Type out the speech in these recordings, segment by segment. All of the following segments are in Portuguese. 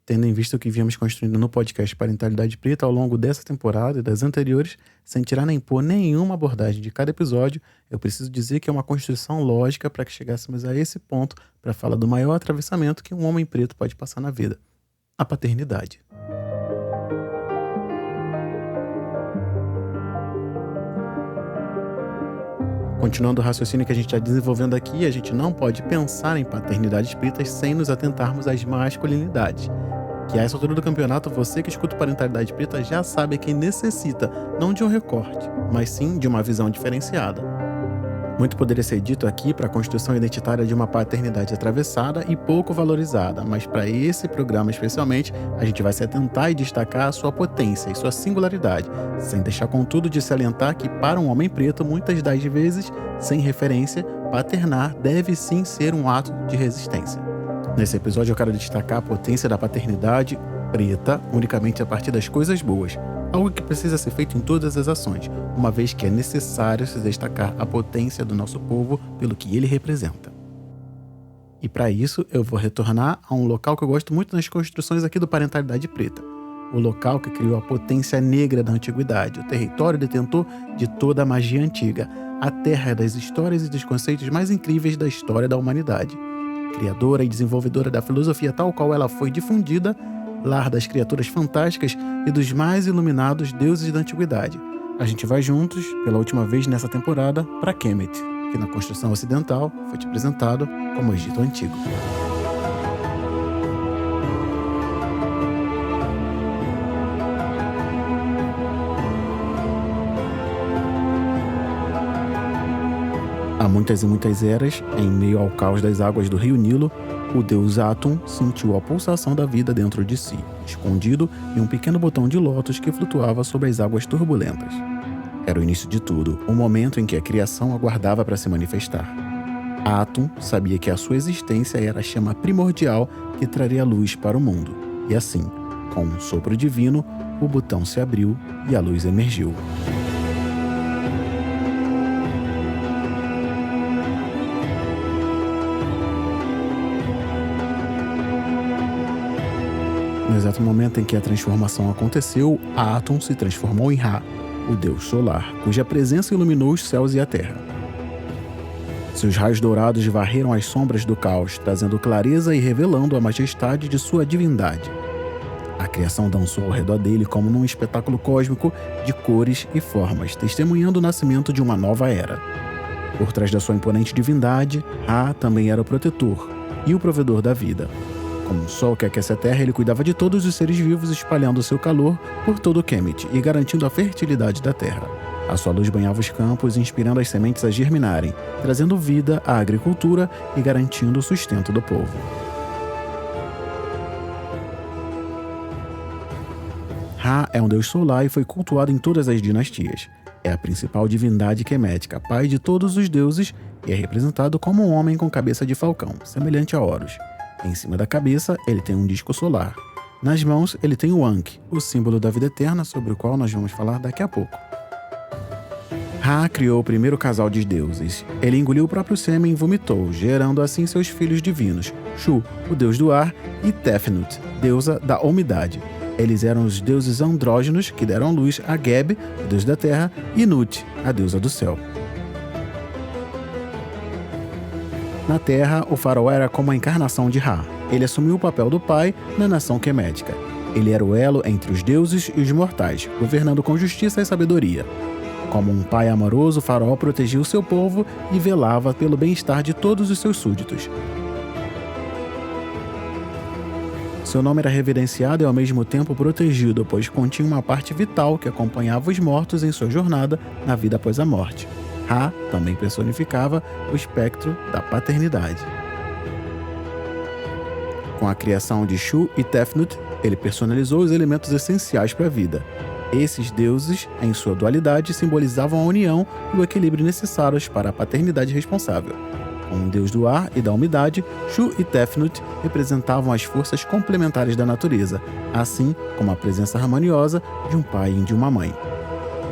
Tendo em vista o que viemos construindo no podcast Parentalidade Preta ao longo dessa temporada e das anteriores, sem tirar nem pôr nenhuma abordagem de cada episódio, eu preciso dizer que é uma construção lógica para que chegássemos a esse ponto para falar do maior atravessamento que um homem preto pode passar na vida: a paternidade. Continuando o raciocínio que a gente está desenvolvendo aqui, a gente não pode pensar em paternidades pretas sem nos atentarmos às masculinidades. Que a essa altura do campeonato, você que escuta Parentalidade Preta já sabe quem necessita, não de um recorte, mas sim de uma visão diferenciada. Muito poderia ser dito aqui para a construção identitária de uma paternidade atravessada e pouco valorizada, mas para esse programa especialmente, a gente vai se atentar e destacar a sua potência e sua singularidade, sem deixar contudo de salientar que para um homem preto, muitas das vezes, sem referência, paternar deve sim ser um ato de resistência. Nesse episódio eu quero destacar a potência da paternidade preta unicamente a partir das coisas boas, algo que precisa ser feito em todas as ações, uma vez que é necessário se destacar a potência do nosso povo pelo que ele representa. E para isso eu vou retornar a um local que eu gosto muito nas construções aqui do Parentalidade Preta, o local que criou a potência negra da antiguidade, o território detentor de toda a magia antiga, a terra das histórias e dos conceitos mais incríveis da história da humanidade. Criadora e desenvolvedora da filosofia tal qual ela foi difundida, lar das criaturas fantásticas e dos mais iluminados deuses da antiguidade. A gente vai juntos, pela última vez nessa temporada, para Kemet, que na construção ocidental foi te apresentado como o Egito Antigo. Há muitas e muitas eras, em meio ao caos das águas do rio Nilo, o deus Atum sentiu a pulsação da vida dentro de si, escondido em um pequeno botão de lótus que flutuava sobre as águas turbulentas. Era o início de tudo, o momento em que a criação aguardava para se manifestar. Atum sabia que a sua existência era a chama primordial que traria luz para o mundo, e assim, com um sopro divino, o botão se abriu e a luz emergiu. No exato momento em que a transformação aconteceu, Atum se transformou em Ra, o deus solar, cuja presença iluminou os céus e a terra. Seus raios dourados varreram as sombras do caos, trazendo clareza e revelando a majestade de sua divindade. A criação dançou ao redor dele como num espetáculo cósmico de cores e formas, testemunhando o nascimento de uma nova era. Por trás da sua imponente divindade, Ra também era o protetor e o provedor da vida. Como um sol que aquece a terra, ele cuidava de todos os seres vivos, espalhando seu calor por todo o Kemet e garantindo a fertilidade da terra. A sua luz banhava os campos, inspirando as sementes a germinarem, trazendo vida à agricultura e garantindo o sustento do povo. Ra é um deus solar e foi cultuado em todas as dinastias. É a principal divindade quemética, pai de todos os deuses, e é representado como um homem com cabeça de falcão, semelhante a Horus. Em cima da cabeça, ele tem um disco solar. Nas mãos, ele tem o Ankh, o símbolo da vida eterna, sobre o qual nós vamos falar daqui a pouco. Ra criou o primeiro casal de deuses. Ele engoliu o próprio sêmen e vomitou, gerando assim seus filhos divinos, Shu, o deus do ar, e Tefnut, deusa da umidade. Eles eram os deuses andrógenos que deram luz a Geb, o deus da terra, e Nut, a deusa do céu. Na Terra, o faraó era como a encarnação de Ra. Ele assumiu o papel do pai na nação quemética. Ele era o elo entre os deuses e os mortais, governando com justiça e sabedoria. Como um pai amoroso, o faraó protegia o seu povo e velava pelo bem-estar de todos os seus súditos. Seu nome era reverenciado e ao mesmo tempo protegido, pois continha uma parte vital que acompanhava os mortos em sua jornada na vida após a morte. Ra também personificava o espectro da paternidade. Com a criação de Shu e Tefnut, ele personalizou os elementos essenciais para a vida. Esses deuses, em sua dualidade, simbolizavam a união e o equilíbrio necessários para a paternidade responsável. Com o deus do ar e da umidade, Shu e Tefnut representavam as forças complementares da natureza, assim como a presença harmoniosa de um pai e de uma mãe.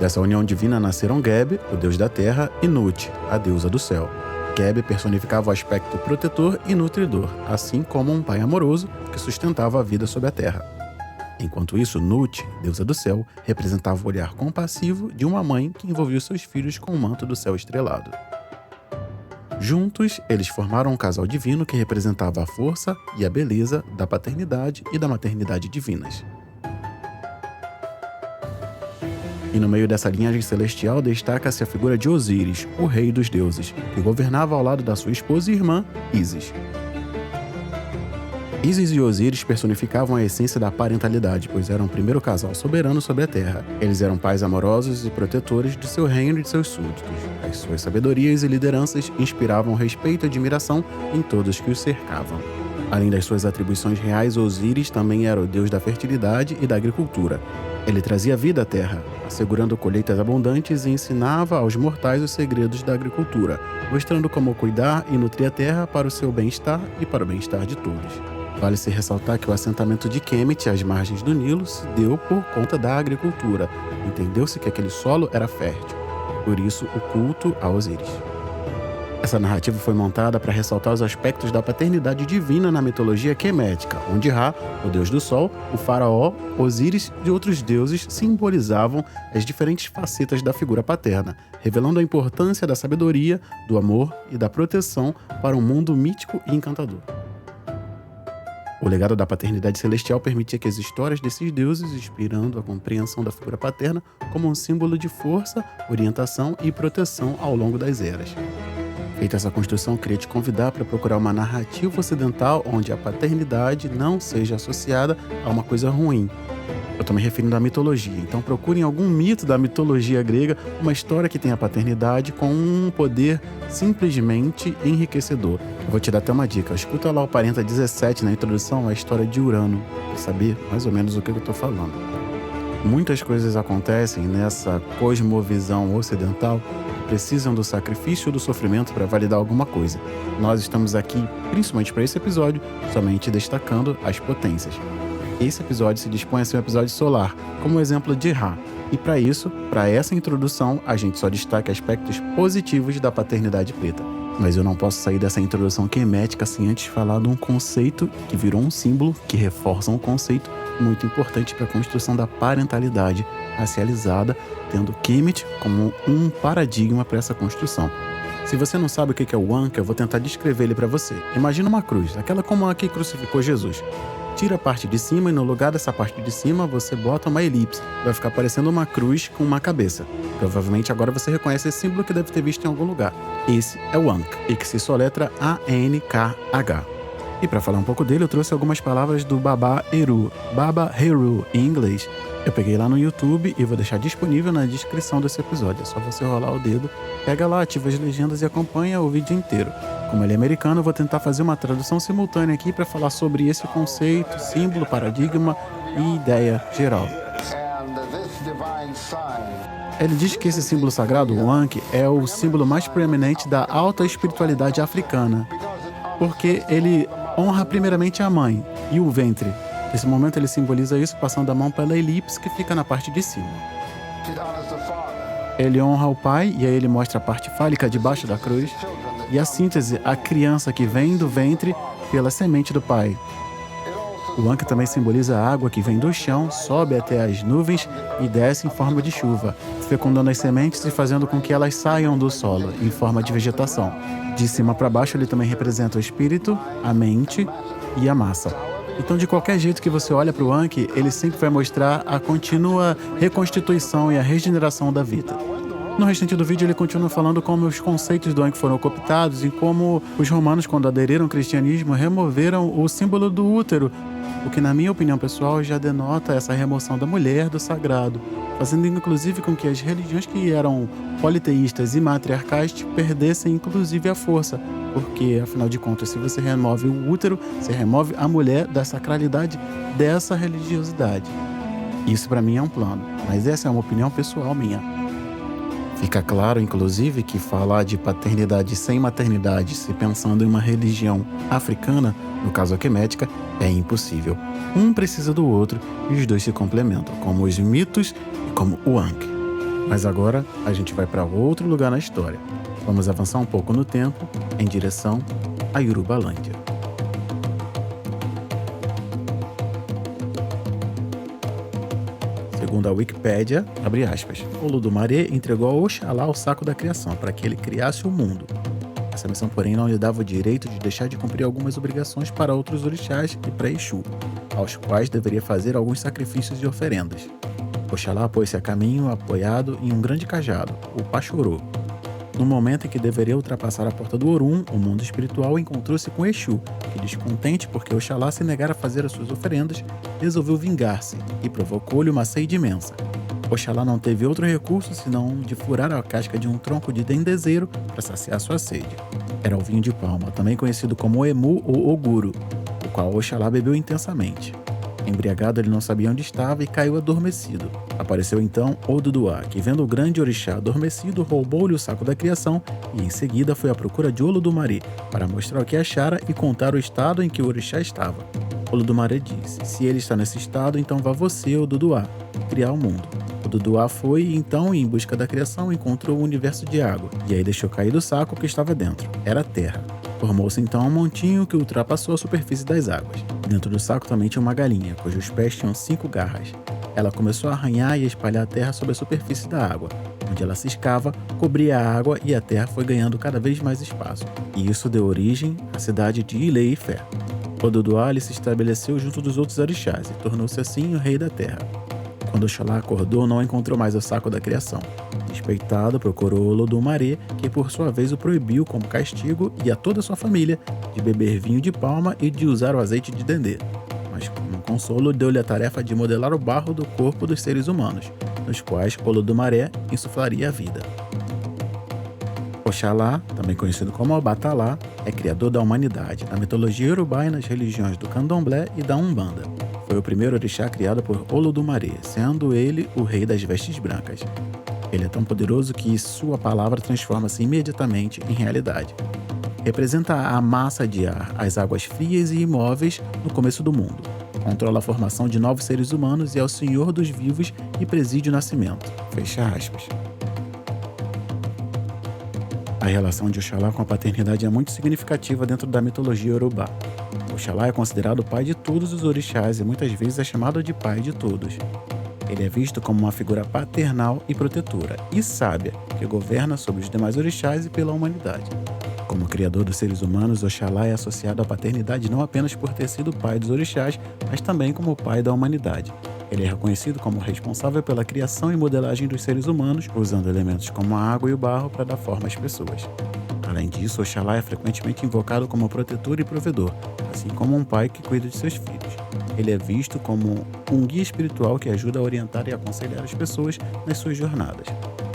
Dessa união divina nasceram Geb, o deus da terra, e Nut, a deusa do céu. Kebe personificava o aspecto protetor e nutridor, assim como um pai amoroso que sustentava a vida sobre a terra. Enquanto isso, Nut, deusa do céu, representava o olhar compassivo de uma mãe que envolvia seus filhos com o manto do céu estrelado. Juntos, eles formaram um casal divino que representava a força e a beleza da paternidade e da maternidade divinas. E no meio dessa linhagem celestial destaca-se a figura de Osíris, o rei dos deuses, que governava ao lado da sua esposa e irmã, Ísis. Ísis e Osíris personificavam a essência da parentalidade, pois eram o primeiro casal soberano sobre a terra. Eles eram pais amorosos e protetores de seu reino e de seus súditos. As suas sabedorias e lideranças inspiravam respeito e admiração em todos que os cercavam. Além das suas atribuições reais, Osíris também era o deus da fertilidade e da agricultura. Ele trazia vida à terra, assegurando colheitas abundantes e ensinava aos mortais os segredos da agricultura, mostrando como cuidar e nutrir a terra para o seu bem-estar e para o bem-estar de todos. Vale-se ressaltar que o assentamento de Kemet, às margens do Nilo, se deu por conta da agricultura. Entendeu-se que aquele solo era fértil. Por isso, o culto a Osíris. Essa narrativa foi montada para ressaltar os aspectos da paternidade divina na mitologia quemética, onde Ra, o deus do sol, o faraó, Osíris e outros deuses simbolizavam as diferentes facetas da figura paterna, revelando a importância da sabedoria, do amor e da proteção para um mundo mítico e encantador. O legado da paternidade celestial permitia que as histórias desses deuses, inspirando a compreensão da figura paterna como um símbolo de força, orientação e proteção ao longo das eras. Feita essa construção, queria te convidar para procurar uma narrativa ocidental onde a paternidade não seja associada a uma coisa ruim. Eu estou me referindo à mitologia, então procure em algum mito da mitologia grega uma história que tenha a paternidade com um poder simplesmente enriquecedor. Eu vou te dar até uma dica, escuta lá o Parenta 17 na introdução, a história de Urano, para saber mais ou menos o que eu estou falando. Muitas coisas acontecem nessa cosmovisão ocidental que precisam do sacrifício ou do sofrimento para validar alguma coisa. Nós estamos aqui, principalmente para esse episódio, somente destacando as potências. Esse episódio se dispõe a ser um episódio solar, como exemplo de Ra. E para isso, para essa introdução, a gente só destaca aspectos positivos da paternidade preta. Mas eu não posso sair dessa introdução quemética sem antes falar de um conceito que virou um símbolo, que reforça um conceito muito importante para a construção da parentalidade racializada, tendo Kemet como um paradigma para essa construção. Se você não sabe o que é o Ankh, eu vou tentar descrever ele para você. Imagina uma cruz, aquela como a que crucificou Jesus. Tira a parte de cima e no lugar dessa parte de cima você bota uma elipse. Vai ficar parecendo uma cruz com uma cabeça. Provavelmente agora você reconhece esse símbolo que deve ter visto em algum lugar. Esse é o Ankh, e que se soletra A-N-K-H. E para falar um pouco dele, eu trouxe algumas palavras do Baba Eru, Baba Eru em inglês. Eu peguei lá no YouTube e vou deixar disponível na descrição desse episódio. É só você rolar o dedo, pega lá, ativa as legendas e acompanha o vídeo inteiro. Como ele é americano, eu vou tentar fazer uma tradução simultânea aqui para falar sobre esse conceito, símbolo, paradigma e ideia geral. Ele diz que esse símbolo sagrado, o Ankh, é o símbolo mais preeminente da alta espiritualidade africana, porque ele honra primeiramente a mãe e o ventre. Nesse momento ele simboliza isso passando a mão pela elipse que fica na parte de cima. Ele honra o pai e aí ele mostra a parte fálica debaixo da cruz. E a síntese, a criança que vem do ventre pela semente do pai. O Ankh também simboliza a água que vem do chão, sobe até as nuvens e desce em forma de chuva, fecundando as sementes e fazendo com que elas saiam do solo, em forma de vegetação. De cima para baixo ele também representa o espírito, a mente e a massa. Então, de qualquer jeito que você olha para o Ankh, ele sempre vai mostrar a contínua reconstituição e a regeneração da vida. No restante do vídeo, ele continua falando como os conceitos do Ankh foram cooptados e como os romanos, quando aderiram ao cristianismo, removeram o símbolo do útero, o que, na minha opinião pessoal, já denota essa remoção da mulher do sagrado, fazendo inclusive com que as religiões que eram politeístas e matriarcais perdessem inclusive a força, porque, afinal de contas, se você remove o útero, você remove a mulher da sacralidade dessa religiosidade. Isso para mim é um plano, mas essa é uma opinião pessoal minha. Fica claro, inclusive, que falar de paternidade sem maternidade, se pensando em uma religião africana, no caso a quemética, é impossível. Um precisa do outro e os dois se complementam, como os mitos e como o Ankh. Mas agora a gente vai para outro lugar na história. Vamos avançar um pouco no tempo em direção a Yorubalândia. Segundo a Wikipédia, abre aspas, Olodumare entregou a Oxalá o saco da criação para que ele criasse o mundo. Essa missão, porém, não lhe dava o direito de deixar de cumprir algumas obrigações para outros orixás e para Exu, aos quais deveria fazer alguns sacrifícios e oferendas. Oxalá pôs-se a caminho apoiado em um grande cajado, o Pachorô. No momento em que deveria ultrapassar a porta do Orum, o mundo espiritual encontrou-se com Exu, que, descontente porque Oxalá se negara a fazer as suas oferendas, resolveu vingar-se e provocou-lhe uma sede imensa. Oxalá não teve outro recurso senão de furar a casca de um tronco de dendezeiro para saciar sua sede. Era o vinho de palma, também conhecido como Emu ou Oguro, o qual Oxalá bebeu intensamente. Embriagado, ele não sabia onde estava e caiu adormecido. Apareceu então Oduduá, que, vendo o grande orixá adormecido, roubou-lhe o saco da criação e em seguida foi à procura de Olodumare para mostrar o que achara e contar o estado em que o orixá estava. Olodumare disse, se ele está nesse estado, então vá você, Oduduá, criar o mundo. Oduduá foi e então, em busca da criação, encontrou o universo de água e aí deixou cair do saco o que estava dentro. Era a terra. Formou-se então um montinho que ultrapassou a superfície das águas. Dentro do saco também tinha uma galinha, cujos pés tinham 5 garras. Ela começou a arranhar e a espalhar a terra sobre a superfície da água. Onde ela ciscava, cobria a água e a terra foi ganhando cada vez mais espaço. E isso deu origem à cidade de Ilé-Ifé. Oduduá se estabeleceu junto dos outros orixás e tornou-se assim o rei da terra. Quando Oxalá acordou, não encontrou mais o saco da criação. Despeitado, procurou Olodumare, que por sua vez o proibiu como castigo e a toda a sua família de beber vinho de palma e de usar o azeite de dendê. Mas como consolo, deu-lhe a tarefa de modelar o barro do corpo dos seres humanos, nos quais Olodumare insuflaria a vida. Oxalá, também conhecido como Obatalá, é criador da humanidade na mitologia iorubá e nas religiões do candomblé e da umbanda. Foi o primeiro orixá criado por Olodumare, sendo ele o rei das vestes brancas. Ele é tão poderoso que sua palavra transforma-se imediatamente em realidade. Representa a massa de ar, as águas frias e imóveis no começo do mundo. Controla a formação de novos seres humanos e é o senhor dos vivos e preside o nascimento. Fecha aspas. A relação de Oxalá com a paternidade é muito significativa dentro da mitologia iorubá. Oxalá é considerado o pai de todos os orixás e muitas vezes é chamado de pai de todos. Ele é visto como uma figura paternal e protetora, e sábia, que governa sobre os demais orixás e pela humanidade. Como criador dos seres humanos, Oxalá é associado à paternidade não apenas por ter sido pai dos orixás, mas também como o pai da humanidade. Ele é reconhecido como responsável pela criação e modelagem dos seres humanos, usando elementos como a água e o barro para dar forma às pessoas. Além disso, Oxalá é frequentemente invocado como protetor e provedor, assim como um pai que cuida de seus filhos. Ele é visto como um guia espiritual que ajuda a orientar e aconselhar as pessoas nas suas jornadas.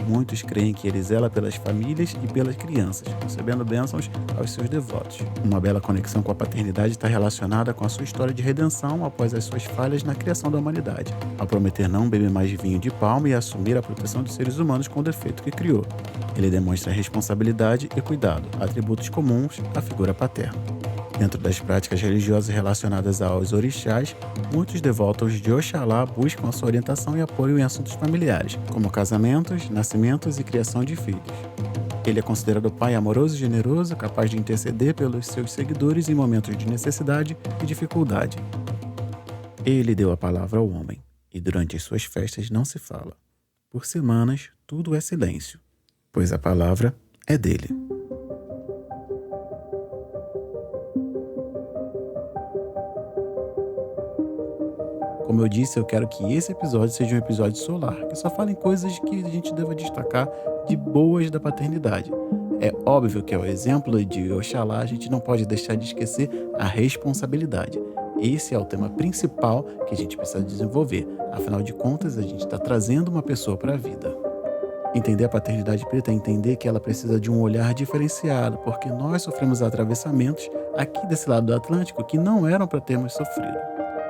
Muitos creem que ele zela pelas famílias e pelas crianças, concedendo bênçãos aos seus devotos. Uma bela conexão com a paternidade está relacionada com a sua história de redenção após as suas falhas na criação da humanidade, ao prometer não beber mais vinho de palma e assumir a proteção dos seres humanos com o defeito que criou. Ele demonstra responsabilidade e cuidado, atributos comuns à figura paterna. Dentro das práticas religiosas relacionadas aos orixás, muitos devotos de Oxalá buscam a sua orientação e apoio em assuntos familiares, como casamentos, nascimentos e criação de filhos. Ele é considerado pai amoroso e generoso, capaz de interceder pelos seus seguidores em momentos de necessidade e dificuldade. Ele deu a palavra ao homem, e durante as suas festas não se fala. Por semanas, tudo é silêncio, pois a palavra é dele. Como eu disse, eu quero que esse episódio seja um episódio solar, que só fale em coisas que a gente deva destacar de boas da paternidade. É óbvio que ao exemplo de Oxalá, a gente não pode deixar de esquecer a responsabilidade. Esse é o tema principal que a gente precisa desenvolver. Afinal de contas, a gente está trazendo uma pessoa para a vida. Entender a paternidade preta é entender que ela precisa de um olhar diferenciado, porque nós sofremos atravessamentos aqui desse lado do Atlântico que não eram para termos sofrido.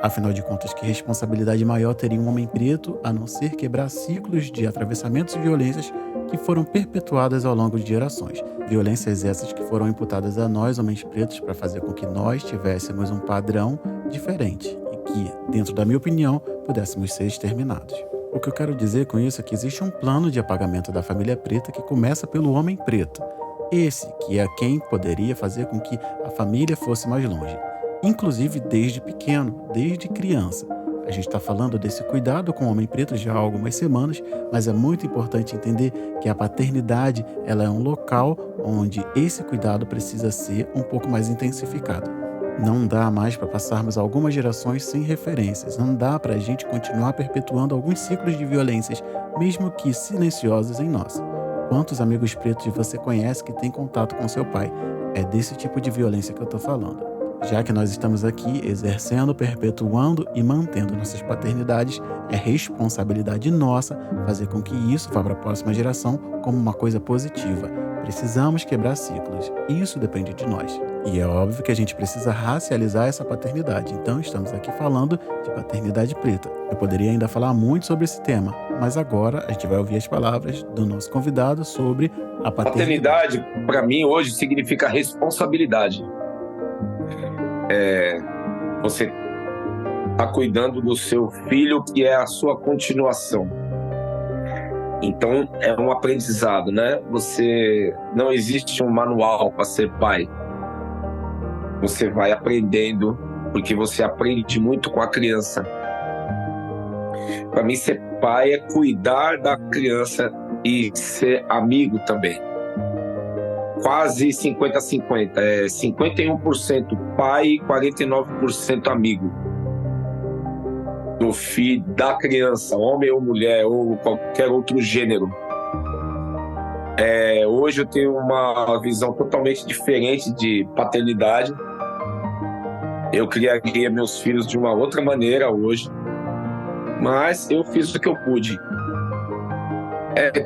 Afinal de contas, que responsabilidade maior teria um homem preto a não ser quebrar ciclos de atravessamentos e violências que foram perpetuadas ao longo de gerações. Violências essas que foram imputadas a nós, homens pretos, para fazer com que nós tivéssemos um padrão diferente e que, dentro da minha opinião, pudéssemos ser exterminados. O que eu quero dizer com isso é que existe um plano de apagamento da família preta que começa pelo homem preto. Esse que é quem poderia fazer com que a família fosse mais longe. Inclusive desde pequeno, desde criança. A gente está falando desse cuidado com o homem preto já há algumas semanas, mas é muito importante entender que a paternidade ela é um local onde esse cuidado precisa ser um pouco mais intensificado. Não dá mais para passarmos algumas gerações sem referências. Não dá para a gente continuar perpetuando alguns ciclos de violências, mesmo que silenciosos em nós. Quantos amigos pretos você conhece que têm contato com seu pai? É desse tipo de violência que eu estou falando. Já que nós estamos aqui exercendo, perpetuando e mantendo nossas paternidades, é responsabilidade nossa fazer com que isso vá para a próxima geração como uma coisa positiva. Precisamos quebrar ciclos. Isso depende de nós. E é óbvio que a gente precisa racializar essa paternidade. Então estamos aqui falando de paternidade preta. Eu poderia ainda falar muito sobre esse tema, mas agora a gente vai ouvir as palavras do nosso convidado sobre a paternidade. Paternidade, para mim, hoje significa responsabilidade. Você está cuidando do seu filho, que é a sua continuação. Então, é um aprendizado, né? Não existe um manual para ser pai. Você vai aprendendo, porque você aprende muito com a criança. Para mim, ser pai é cuidar da criança e ser amigo também. Quase 50-50. 51% pai e 49% amigo do filho, da criança, homem ou mulher, ou qualquer outro gênero. Hoje eu tenho uma visão totalmente diferente de paternidade. Eu criaria meus filhos de uma outra maneira hoje, mas eu fiz o que eu pude.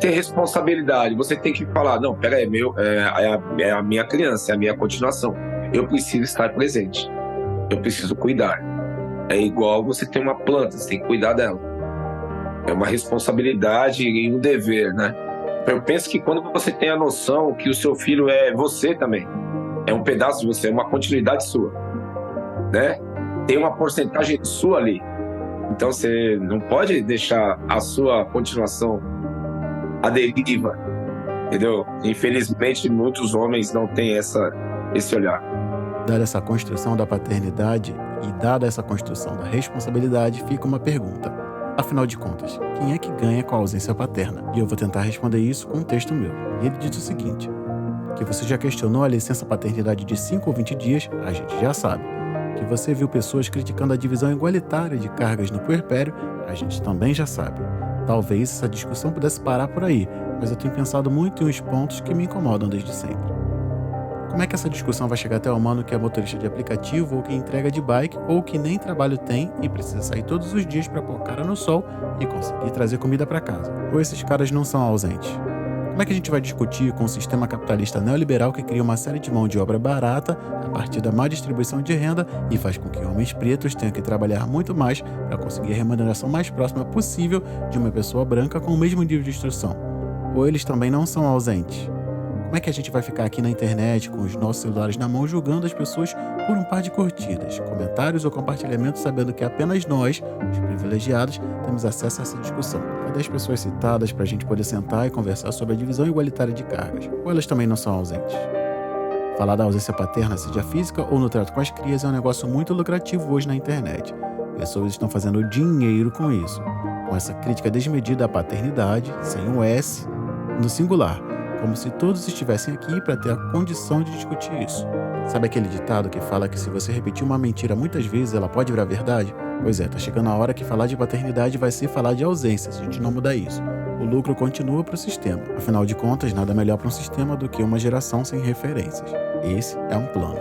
Ter responsabilidade. Você tem que falar, não, peraí, é a minha criança, é a minha continuação. Eu preciso estar presente. Eu preciso cuidar. É igual você ter uma planta, você tem que cuidar dela. É uma responsabilidade e um dever, né? Eu penso que quando você tem a noção que o seu filho é você também, é um pedaço de você, é uma continuidade sua, né? Tem uma porcentagem sua ali. Então você não pode deixar a sua continuação à deriva, entendeu? Infelizmente, muitos homens não têm esse olhar. Dada essa construção da paternidade e dada essa construção da responsabilidade, fica uma pergunta. Afinal de contas, quem é que ganha com a ausência paterna? E eu vou tentar responder isso com um texto meu. E ele diz o seguinte, que você já questionou a licença paternidade de 5 ou 20 dias, a gente já sabe. Que você viu pessoas criticando a divisão igualitária de cargas no puerpério, a gente também já sabe. Talvez essa discussão pudesse parar por aí, mas eu tenho pensado muito em uns pontos que me incomodam desde sempre. Como é que essa discussão vai chegar até o humano que é motorista de aplicativo ou que entrega de bike ou que nem trabalho tem e precisa sair todos os dias para pôr cara no sol e conseguir trazer comida para casa? Ou esses caras não são ausentes? Como é que a gente vai discutir com um sistema capitalista neoliberal que cria uma série de mão de obra barata a partir da má distribuição de renda e faz com que homens pretos tenham que trabalhar muito mais para conseguir a remuneração mais próxima possível de uma pessoa branca com o mesmo nível de instrução? Ou eles também não são ausentes? Como é que a gente vai ficar aqui na internet com os nossos celulares na mão julgando as pessoas por um par de curtidas, comentários ou compartilhamentos sabendo que apenas nós, os privilegiados, temos acesso a essa discussão? Cadê as pessoas citadas para a gente poder sentar e conversar sobre a divisão igualitária de cargas? Ou elas também não são ausentes? Falar da ausência paterna, seja física ou no trato com as crias, é um negócio muito lucrativo hoje na internet. Pessoas estão fazendo dinheiro com isso, com essa crítica desmedida à paternidade, sem o S, no singular, como se todos estivessem aqui para ter a condição de discutir isso. Sabe aquele ditado que fala que se você repetir uma mentira muitas vezes, ela pode virar verdade? Pois é, tá chegando a hora que falar de paternidade vai ser falar de ausência, se a gente não mudar isso. O lucro continua para o sistema. Afinal de contas, nada melhor para um sistema do que uma geração sem referências. Esse é um plano.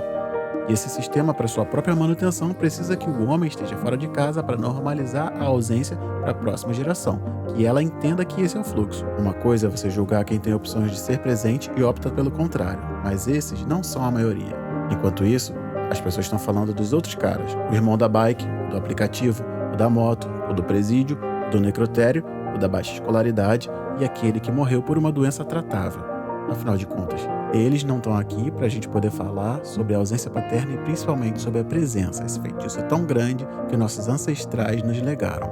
E esse sistema, para sua própria manutenção, precisa que o homem esteja fora de casa para normalizar a ausência para a próxima geração, que ela entenda que esse é o fluxo. Uma coisa é você julgar quem tem opções de ser presente e opta pelo contrário, mas esses não são a maioria. Enquanto isso, as pessoas estão falando dos outros caras, o irmão da bike, o do aplicativo, o da moto, o do presídio, o do necrotério, o da baixa escolaridade e aquele que morreu por uma doença tratável. Afinal de contas, eles não estão aqui para a gente poder falar sobre a ausência paterna e principalmente sobre a presença, esse feitiço tão grande que nossos ancestrais nos legaram.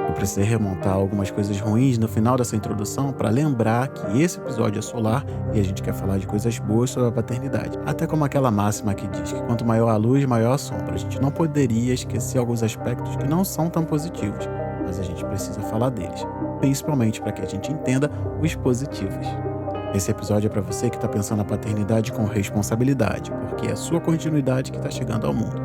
Eu precisei remontar algumas coisas ruins no final dessa introdução para lembrar que esse episódio é solar e a gente quer falar de coisas boas sobre a paternidade. Até como aquela máxima que diz que quanto maior a luz, maior a sombra. A gente não poderia esquecer alguns aspectos que não são tão positivos, mas a gente precisa falar deles, principalmente para que a gente entenda os positivos. Esse episódio é para você que está pensando na paternidade com responsabilidade, porque é a sua continuidade que está chegando ao mundo.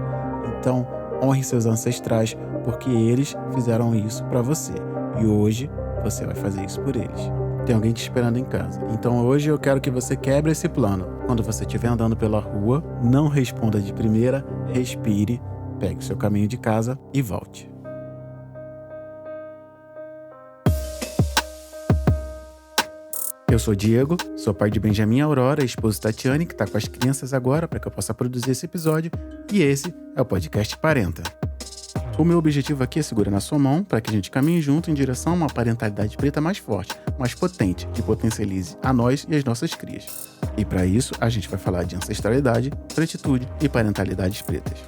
Então, honre seus ancestrais, porque eles fizeram isso para você. E hoje, você vai fazer isso por eles. Tem alguém te esperando em casa. Então hoje eu quero que você quebre esse plano. Quando você estiver andando pela rua, não responda de primeira, respire, pegue o seu caminho de casa e volte. Eu sou Diego, sou pai de Benjamin e Aurora, esposo de Tatiane, que está com as crianças agora para que eu possa produzir esse episódio, e esse é o podcast Parenta. O meu objetivo aqui é segurar na sua mão para que a gente caminhe junto em direção a uma parentalidade preta mais forte, mais potente, que potencialize a nós e as nossas crias. E para isso, a gente vai falar de ancestralidade, pretitude e parentalidades pretas.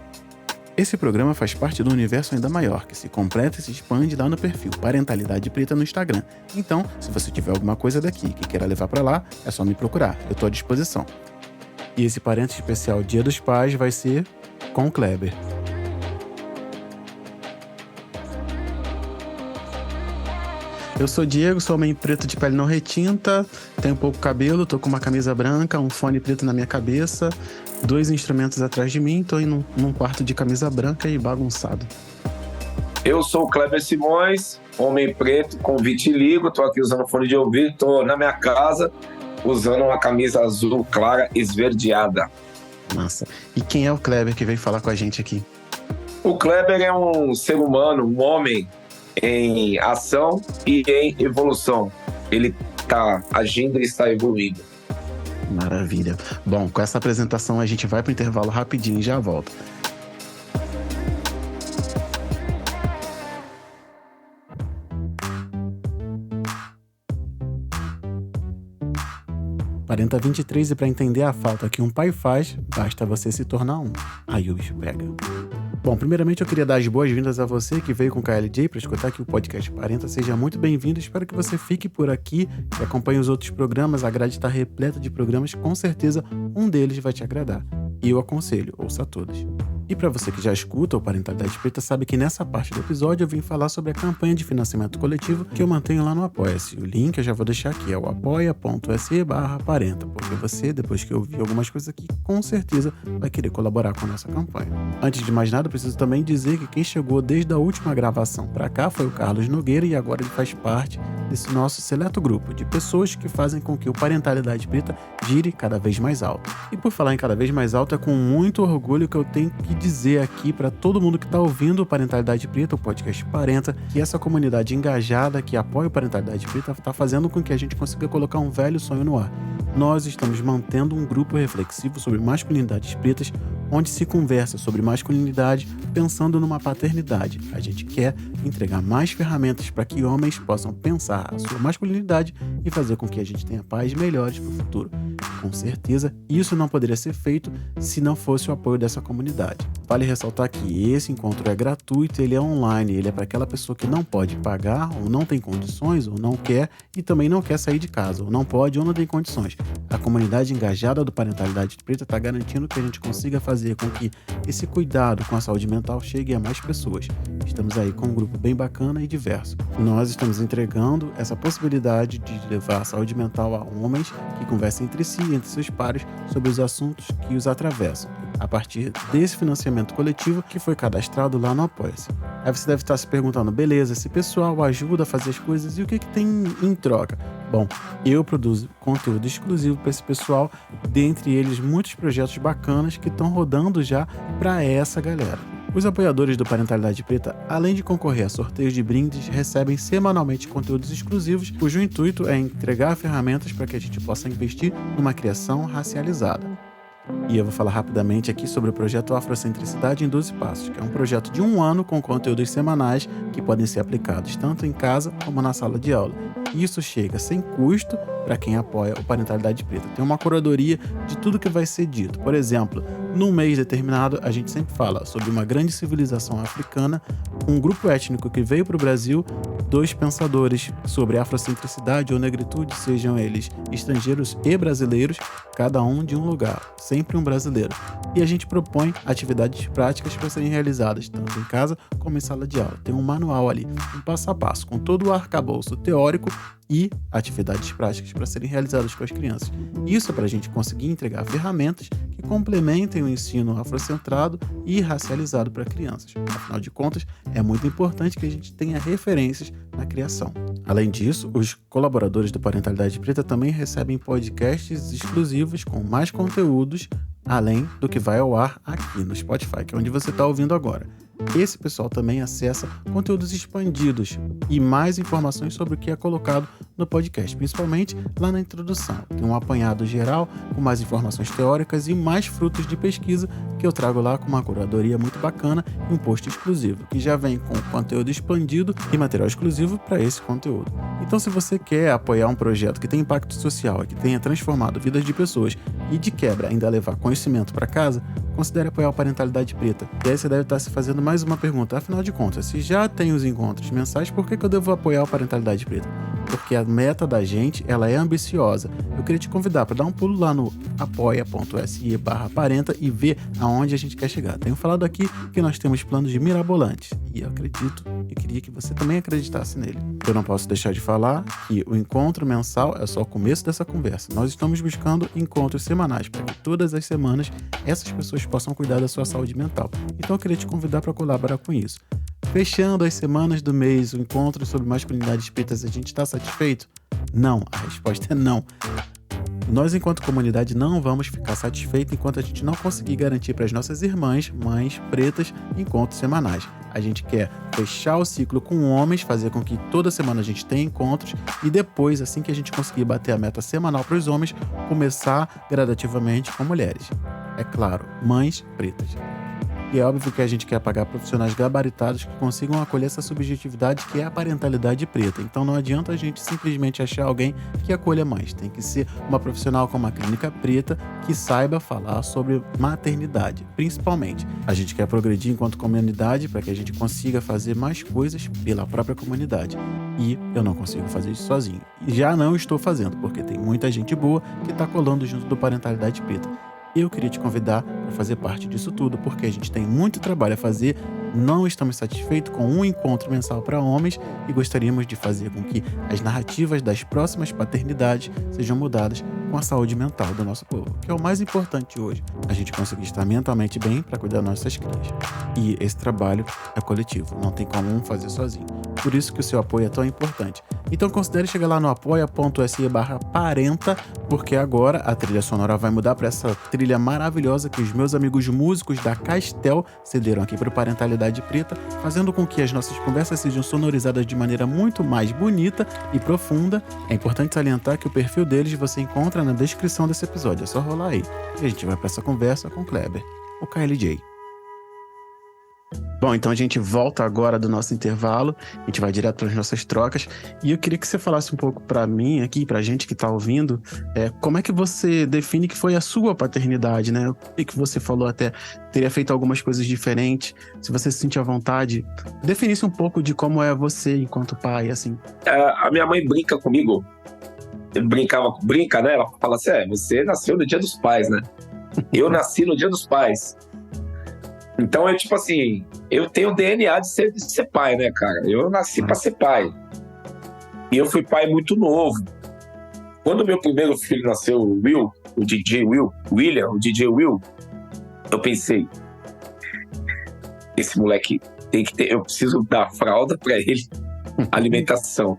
Esse programa faz parte do universo ainda maior, que se completa e se expande lá no perfil Parentalidade Preta no Instagram. Então, se você tiver alguma coisa daqui que queira levar para lá, é só me procurar, eu estou à disposição. E esse Parenta especial Dia dos Pais vai ser com o Kleber. Eu sou Diego, sou homem preto de pele não retinta, tenho pouco cabelo, tô com uma camisa branca, um fone preto na minha cabeça, 2 instrumentos atrás de mim, tô num quarto de camisa branca e bagunçado. Eu sou o Kleber Simões, homem preto com vitiligo, tô aqui usando fone de ouvido, tô na minha casa usando uma camisa azul clara esverdeada. Massa. E quem é o Kleber que veio falar com a gente aqui? O Kleber é um ser humano, um homem em ação e em evolução. Ele está agindo e está evoluindo. Maravilha. Bom, com essa apresentação a gente vai para o intervalo rapidinho e já volta. Parenta 23 e para entender a falta que um pai faz, basta você se tornar um. Aí o bicho pega. Bom, primeiramente eu queria dar as boas-vindas a você que veio com o KLJ para escutar aqui o podcast Parenta. Seja muito bem-vindo, espero que você fique por aqui, que acompanhe os outros programas. A grade está repleta de programas, com certeza um deles vai te agradar. E eu aconselho, ouça todos. E para você que já escuta o Parentalidade Preta, sabe que nessa parte do episódio eu vim falar sobre a campanha de financiamento coletivo que eu mantenho lá no Apoia-se. O link eu já vou deixar aqui, é o apoia.se/parenta, porque você, depois que eu ouvir algumas coisas aqui, com certeza vai querer colaborar com a nossa campanha. Antes de mais nada, eu preciso também dizer que quem chegou desde a última gravação para cá foi o Carlos Nogueira e agora ele faz parte desse nosso seleto grupo de pessoas que fazem com que o Parentalidade Preta gire cada vez mais alto. E por falar em cada vez mais alto, é com muito orgulho que eu tenho que dizer aqui para todo mundo que está ouvindo o Parentalidade Preta, o podcast Parenta, que essa comunidade engajada que apoia o Parentalidade Preta está fazendo com que a gente consiga colocar um velho sonho no ar. Nós estamos mantendo um grupo reflexivo sobre masculinidades pretas, onde se conversa sobre masculinidade pensando numa paternidade. A gente quer entregar mais ferramentas para que homens possam pensar a sua masculinidade e fazer com que a gente tenha pais melhores para o futuro. Com certeza, isso não poderia ser feito se não fosse o apoio dessa comunidade. Vale ressaltar que esse encontro é gratuito, ele é online, ele é para aquela pessoa que não pode pagar, ou não tem condições, ou não quer, e também não quer sair de casa, ou não pode, ou não tem condições. A comunidade engajada do Parentalidade Preta está garantindo que a gente consiga fazer com que esse cuidado com a saúde mental chegue a mais pessoas. Estamos aí com um grupo bem bacana e diverso. Nós estamos entregando essa possibilidade de levar a saúde mental a homens que conversem entre si e entre seus pares sobre os assuntos que os atravessam, a partir desse financiamento coletivo que foi cadastrado lá no Apoia-se. Aí você deve estar se perguntando, beleza, esse pessoal ajuda a fazer as coisas e o que tem em troca? Bom, eu produzo conteúdo exclusivo para esse pessoal, dentre eles muitos projetos bacanas que estão rodando já para essa galera. Os apoiadores do Parentalidade Preta, além de concorrer a sorteios de brindes, recebem semanalmente conteúdos exclusivos, cujo intuito é entregar ferramentas para que a gente possa investir numa criação racializada. E eu vou falar rapidamente aqui sobre o projeto Afrocentricidade em 12 Passos, que é um projeto de 1 ano com conteúdos semanais que podem ser aplicados tanto em casa como na sala de aula. Isso chega sem custo para quem apoia o Parentalidade Preta. Tem uma curadoria de tudo que vai ser dito. Por exemplo, num mês determinado, a gente sempre fala sobre uma grande civilização africana, um grupo étnico que veio para o Brasil, 2 pensadores sobre afrocentricidade ou negritude, sejam eles estrangeiros e brasileiros, cada um de um lugar, sempre um brasileiro. E a gente propõe atividades práticas para serem realizadas tanto em casa como em sala de aula. Tem um manual ali, um passo a passo, com todo o arcabouço teórico e atividades práticas para serem realizadas com as crianças. Isso é para a gente conseguir entregar ferramentas que complementem o ensino afrocentrado e racializado para crianças. Afinal de contas, é muito importante que a gente tenha referências na criação. Além disso, os colaboradores do Parentalidade Preta também recebem podcasts exclusivos com mais conteúdos, além do que vai ao ar aqui no Spotify, que é onde você está ouvindo agora. Esse pessoal também acessa conteúdos expandidos e mais informações sobre o que é colocado no podcast, principalmente lá na introdução. Tem um apanhado geral com mais informações teóricas e mais frutos de pesquisa que eu trago lá com uma curadoria muito bacana e um post exclusivo, que já vem com conteúdo expandido e material exclusivo para esse conteúdo. Então, se você quer apoiar um projeto que tem impacto social e que tenha transformado vidas de pessoas e de quebra ainda levar conhecimento para casa, considere apoiar o Parentalidade Preta. E aí você deve estar se fazendo mais uma pergunta. Afinal de contas, se já tem os encontros mensais, por que eu devo apoiar o Parentalidade Preta? Porque a meta da gente, ela é ambiciosa. Eu queria te convidar para dar um pulo lá no apoia.se/parenta e ver aonde a gente quer chegar. Tenho falado aqui que nós temos planos mirabolantes e eu acredito e queria que você também acreditasse nele. Eu não posso deixar de falar que o encontro mensal é só o começo dessa conversa. Nós estamos buscando encontros semanais para que todas as semanas essas pessoas possam cuidar da sua saúde mental. Então eu queria te convidar para colaborar com isso. Fechando as semanas do mês, o encontro sobre masculinidades pretas, a gente está satisfeito? Não, a resposta é não. Nós, enquanto comunidade, não vamos ficar satisfeitos enquanto a gente não conseguir garantir para as nossas irmãs, mães pretas, encontros semanais. A gente quer fechar o ciclo com homens, fazer com que toda semana a gente tenha encontros e depois, assim que a gente conseguir bater a meta semanal para os homens, começar gradativamente com mulheres. É claro, mães pretas. E é óbvio que a gente quer pagar profissionais gabaritados que consigam acolher essa subjetividade que é a parentalidade preta. Então não adianta a gente simplesmente achar alguém que acolha mães. Tem que ser uma profissional com uma clínica preta que saiba falar sobre maternidade, principalmente. A gente quer progredir enquanto comunidade para que a gente consiga fazer mais coisas pela própria comunidade. E eu não consigo fazer isso sozinho. E já não estou fazendo, porque tem muita gente boa que está colando junto do Parentalidade Preta. Eu queria te convidar para fazer parte disso tudo, porque a gente tem muito trabalho a fazer, não estamos satisfeitos com um encontro mensal para homens e gostaríamos de fazer com que as narrativas das próximas paternidades sejam mudadas com a saúde mental do nosso povo, que é o mais importante hoje. A gente conseguir estar mentalmente bem para cuidar das nossas crias. E esse trabalho é coletivo, não tem como um fazer sozinho. Por isso que o seu apoio é tão importante. Então considere chegar lá no apoia.se/parenta, porque agora a trilha sonora vai mudar para essa trilha maravilhosa que os meus amigos músicos da Castel cederam aqui para o Parentalidade Preta, fazendo com que as nossas conversas sejam sonorizadas de maneira muito mais bonita e profunda. É importante salientar que o perfil deles você encontra na descrição desse episódio, é só rolar aí. E a gente vai para essa conversa com o Kleber, o KLJ. Bom, então a gente volta agora do nosso intervalo, a gente vai direto para as nossas trocas, e eu queria que você falasse um pouco para mim aqui, pra gente que tá ouvindo, como é que você define que foi a sua paternidade, né? O que você falou até, teria feito algumas coisas diferentes, se você se sentir à vontade, definisse um pouco de como é você enquanto pai, assim. A minha mãe brinca comigo, brinca, né? Ela fala assim, você nasceu no Dia dos Pais, né? Eu nasci no Dia dos Pais. Então é tipo assim, eu tenho o DNA de ser pai, né, cara? Eu nasci pra ser pai. E eu fui pai muito novo. Quando meu primeiro filho nasceu, o DJ Will, eu pensei, esse moleque tem que ter, eu preciso dar fralda pra ele, alimentação.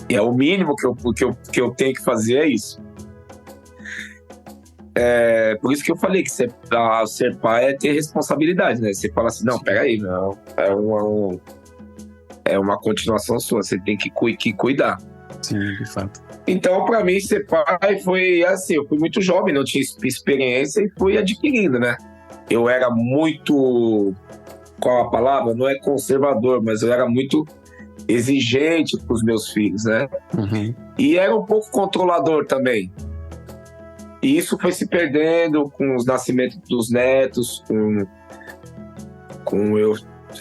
E é o mínimo que eu tenho que fazer é isso. Por isso que eu falei que ser pai é ter responsabilidade, né? Você fala assim, não, peraí, não, é uma continuação sua, você tem que cuidar. Sim, de fato. Então, pra mim, ser pai foi assim, eu fui muito jovem, não tinha experiência e fui adquirindo, né? Eu era muito, qual a palavra? Não é conservador, mas eu era muito exigente com os meus filhos, né? Uhum. E era um pouco controlador também. E isso foi se perdendo com os nascimentos dos netos, com eu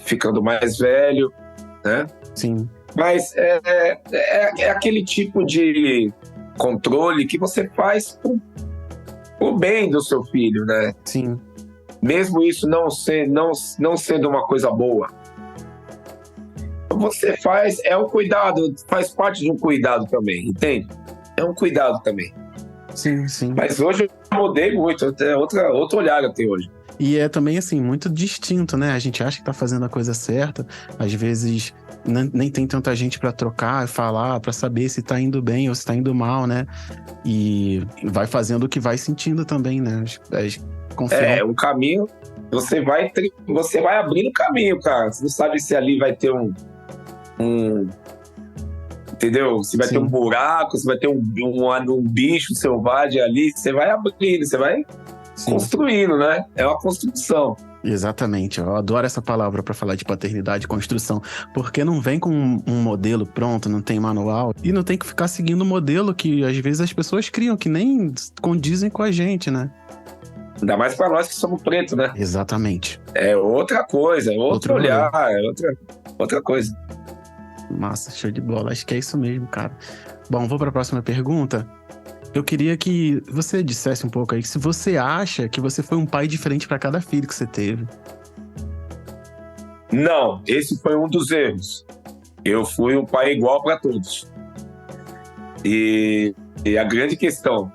ficando mais velho, né? Sim. Mas é aquele tipo de controle que você faz pro bem do seu filho, né? Sim. Mesmo isso não sendo uma coisa boa. Você faz, é um cuidado, faz parte de um cuidado também, entende? É um cuidado também. Sim, sim. Mas hoje eu mudei muito, é outro olhar eu tenho hoje. E é também, assim, muito distinto, né? A gente acha que tá fazendo a coisa certa, às vezes nem tem tanta gente pra trocar e falar, pra saber se tá indo bem ou se tá indo mal, né? E vai fazendo o que vai sentindo também, né? O caminho, você vai abrindo caminho, cara. Você não sabe se ali vai ter entendeu? Se vai ter um buraco, se vai ter um bicho selvagem ali, você vai abrindo, você vai construindo, né? É uma construção. Exatamente, eu adoro essa palavra para falar de paternidade, construção, porque não vem com um modelo pronto, não tem manual, e não tem que ficar seguindo o modelo que às vezes as pessoas criam, que nem condizem com a gente, né? Ainda mais para nós que somos pretos, né? Exatamente. É outra coisa, é outro olhar, é outra coisa. Massa, show de bola, acho que é isso mesmo, cara. Bom, vou para a próxima pergunta. Eu queria que você dissesse um pouco aí se você acha que você foi um pai diferente para cada filho que você teve. Não, esse foi um dos erros. Eu fui um pai igual para todos. E a grande questão,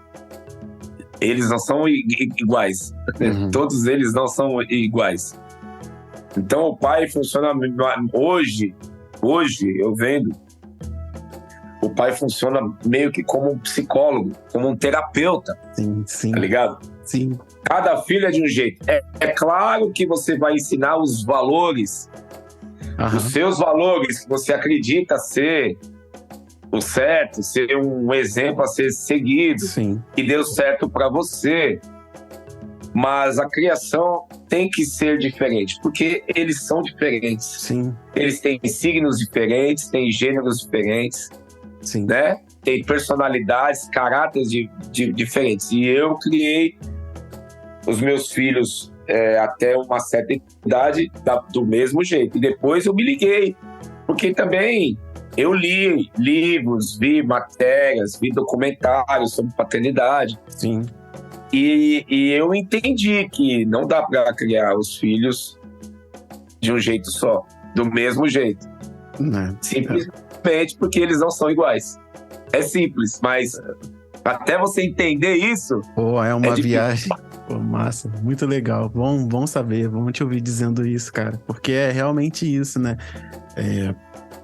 eles não são iguais. Uhum. Todos eles não são iguais. Então o pai funciona hoje eu vendo, o pai funciona meio que como um psicólogo, como um terapeuta. Sim, sim. Tá ligado? Sim. Cada filho é de um jeito. É claro que você vai ensinar os valores, os seus valores, que você acredita ser o certo, ser um exemplo a ser seguido, sim, que deu certo para você. Mas a criação tem que ser diferente, porque eles são diferentes. Sim. Eles têm signos diferentes, têm gêneros diferentes. Sim. Né? Tem personalidades, caráteres diferentes. E eu criei os meus filhos até uma certa idade do mesmo jeito. E depois eu me liguei, porque também eu li livros, vi matérias, vi documentários sobre paternidade. Sim. E eu entendi que não dá para criar os filhos de um jeito só, do mesmo jeito. Simplesmente porque eles não são iguais. É simples, mas até você entender isso... Pô, é uma viagem. Pô, massa, muito legal. Bom saber, vamos te ouvir dizendo isso, cara. Porque é realmente isso, né?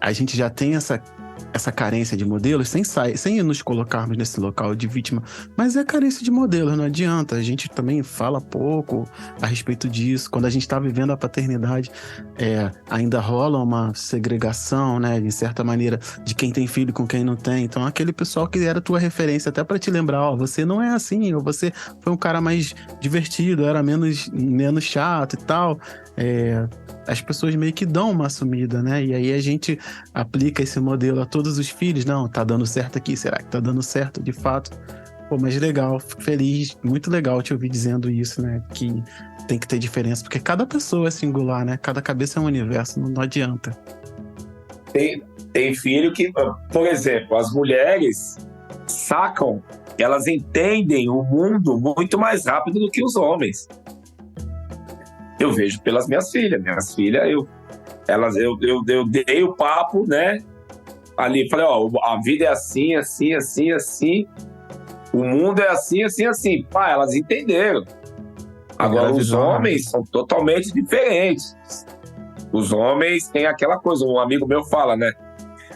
A gente já tem essa carência de modelos sem nos colocarmos nesse local de vítima, mas é carência de modelos, não adianta, a gente também fala pouco a respeito disso. Quando a gente está vivendo a paternidade, ainda rola uma segregação, né, de certa maneira, de quem tem filho com quem não tem. Então aquele pessoal que era tua referência até para te lembrar, você não é assim, ou você foi um cara mais divertido, era menos chato e tal, as pessoas meio que dão uma sumida, né? E aí a gente aplica esse modelo a todos os filhos. Não, tá dando certo aqui, será que tá dando certo de fato? Pô, mas legal, fico feliz, muito legal te ouvir dizendo isso, né? Que tem que ter diferença, porque cada pessoa é singular, né? Cada cabeça é um universo, não adianta. Tem filho que, por exemplo, as mulheres sacam, elas entendem o mundo muito mais rápido do que os homens. Eu vejo pelas minhas filhas. Minhas filhas, eu dei o papo, né? Ali, falei, a vida é assim, assim, assim, assim. O mundo é assim, assim, assim. Pá, elas entenderam. Agora, os homens são totalmente diferentes. Os homens têm aquela coisa, um amigo meu fala, né?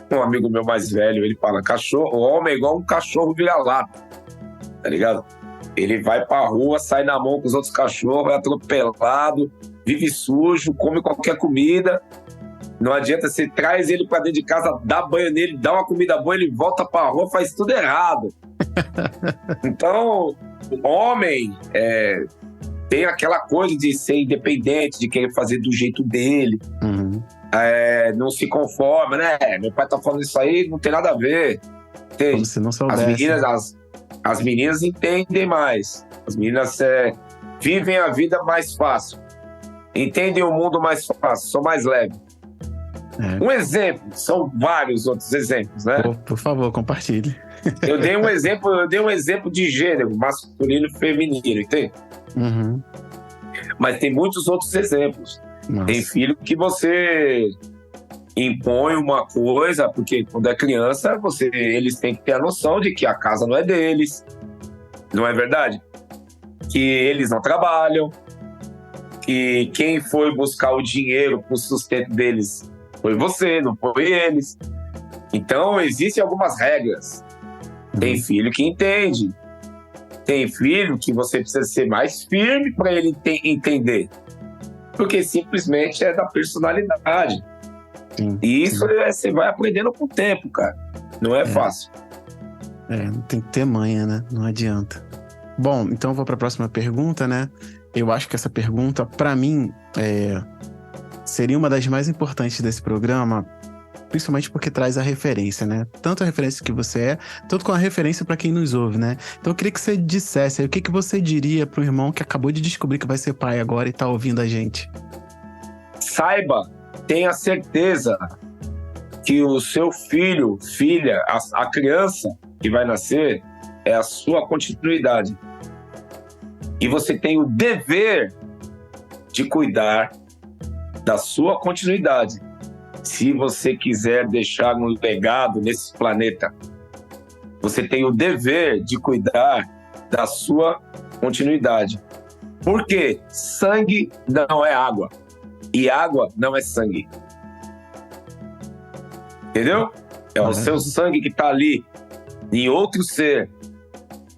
Um amigo meu mais velho, ele fala, o homem é igual um cachorro vira-lata. Tá ligado? Ele vai pra rua, sai na mão com os outros cachorros, é atropelado, vive sujo, come qualquer comida. Não adianta, você traz ele pra dentro de casa, dá banho nele, dá uma comida boa, ele volta pra rua, faz tudo errado. Então, o homem tem aquela coisa de ser independente, de querer fazer do jeito dele. Uhum. não se conforma, né? Meu pai tá falando isso aí, não tem nada a ver. Entende? Como se não soubesse. As meninas entendem mais. As meninas vivem a vida mais fácil. Entendem o mundo mais fácil, são mais leves. Um exemplo, são vários outros exemplos, né? Por favor, compartilhe. Eu dei um exemplo de gênero, masculino e feminino, entende? Uhum. Mas tem muitos outros exemplos. Nossa. Tem filho que você impõe uma coisa, porque quando é criança, eles têm que ter a noção de que a casa não é deles, não é verdade? Que eles não trabalham, que quem foi buscar o dinheiro para o sustento deles foi você, não foi eles. Então, existem algumas regras. Tem filho que entende. Tem filho que você precisa ser mais firme para ele entender. Porque simplesmente é da personalidade. Sim, e isso você vai aprendendo com o tempo, cara. Não é fácil. Tem que ter manha, né? Não adianta. Bom, então eu vou para a próxima pergunta, né? Eu acho que essa pergunta, para mim, seria uma das mais importantes desse programa, principalmente porque traz a referência, né? Tanto a referência que você é, tanto com a referência para quem nos ouve, né? Então eu queria que você dissesse aí, o que você diria pro irmão que acabou de descobrir que vai ser pai agora e tá ouvindo a gente? Saiba, tenha certeza que o seu filho, filha, a criança que vai nascer é a sua continuidade. E você tem o dever de cuidar da sua continuidade. Se você quiser deixar um legado nesse planeta, você tem o dever de cuidar da sua continuidade. Porque sangue não é água. E água não é sangue. Entendeu? É o seu sangue que está ali em outro ser.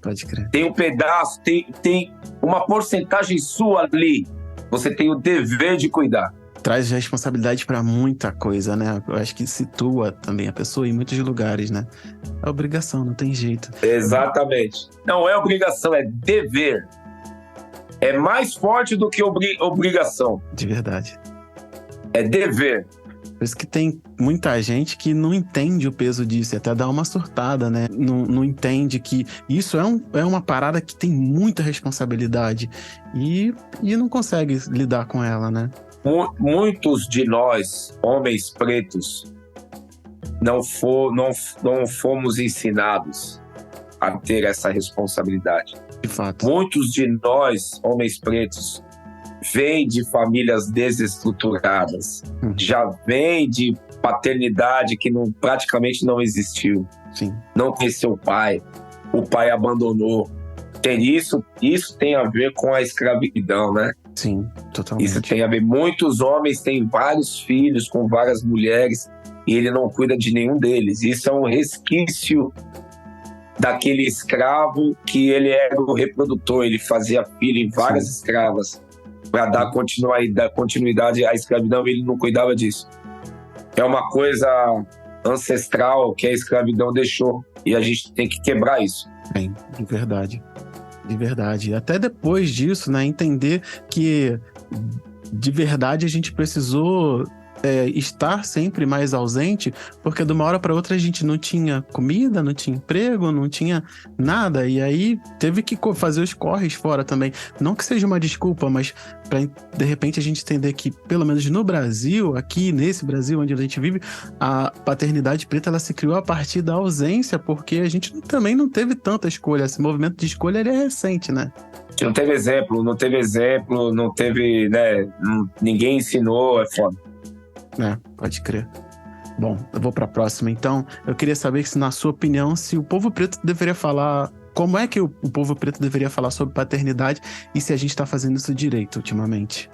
Pode crer. Tem um pedaço, tem uma porcentagem sua ali. Você tem o dever de cuidar. Traz responsabilidade para muita coisa, né? Eu acho que situa também a pessoa em muitos lugares, né? É obrigação, não tem jeito. Exatamente. Não é obrigação, é dever. É mais forte do que obrigação. De verdade. É dever. Por isso que tem muita gente que não entende o peso disso, e até dá uma surtada, né? Não entende que isso é uma parada que tem muita responsabilidade e não consegue lidar com ela, né? Muitos de nós, homens pretos, não fomos ensinados a ter essa responsabilidade. De fato. Muitos de nós, homens pretos, vêm de famílias desestruturadas, já vêm de paternidade que praticamente não existiu. Sim. Não conheceu o pai abandonou. Isso tem a ver com a escravidão, né? Sim, totalmente. Isso tem a ver. Muitos homens têm vários filhos com várias mulheres e ele não cuida de nenhum deles. Isso é um resquício daquele escravo que ele era o reprodutor. Ele fazia filho em várias escravas para dar continuidade à escravidão, e ele não cuidava disso. É uma coisa ancestral que a escravidão deixou e a gente tem que quebrar isso. Bem, de verdade. De verdade. Até depois disso, né, entender que de verdade a gente precisou estar sempre mais ausente, porque de uma hora para outra a gente não tinha comida, não tinha emprego, não tinha nada, e aí teve que fazer os corres fora também. Não que seja uma desculpa, mas para de repente a gente entender que, pelo menos no Brasil, aqui nesse Brasil onde a gente vive, a paternidade preta ela se criou a partir da ausência, porque a gente também não teve tanta escolha. Esse movimento de escolha ele é recente, né? Não teve exemplo, né? Ninguém ensinou, é foda. Pode crer. Bom, eu vou para a próxima. Então, eu queria saber se, na sua opinião, se o povo preto deveria falar... Como é que o povo preto deveria falar sobre paternidade e se a gente está fazendo isso direito ultimamente?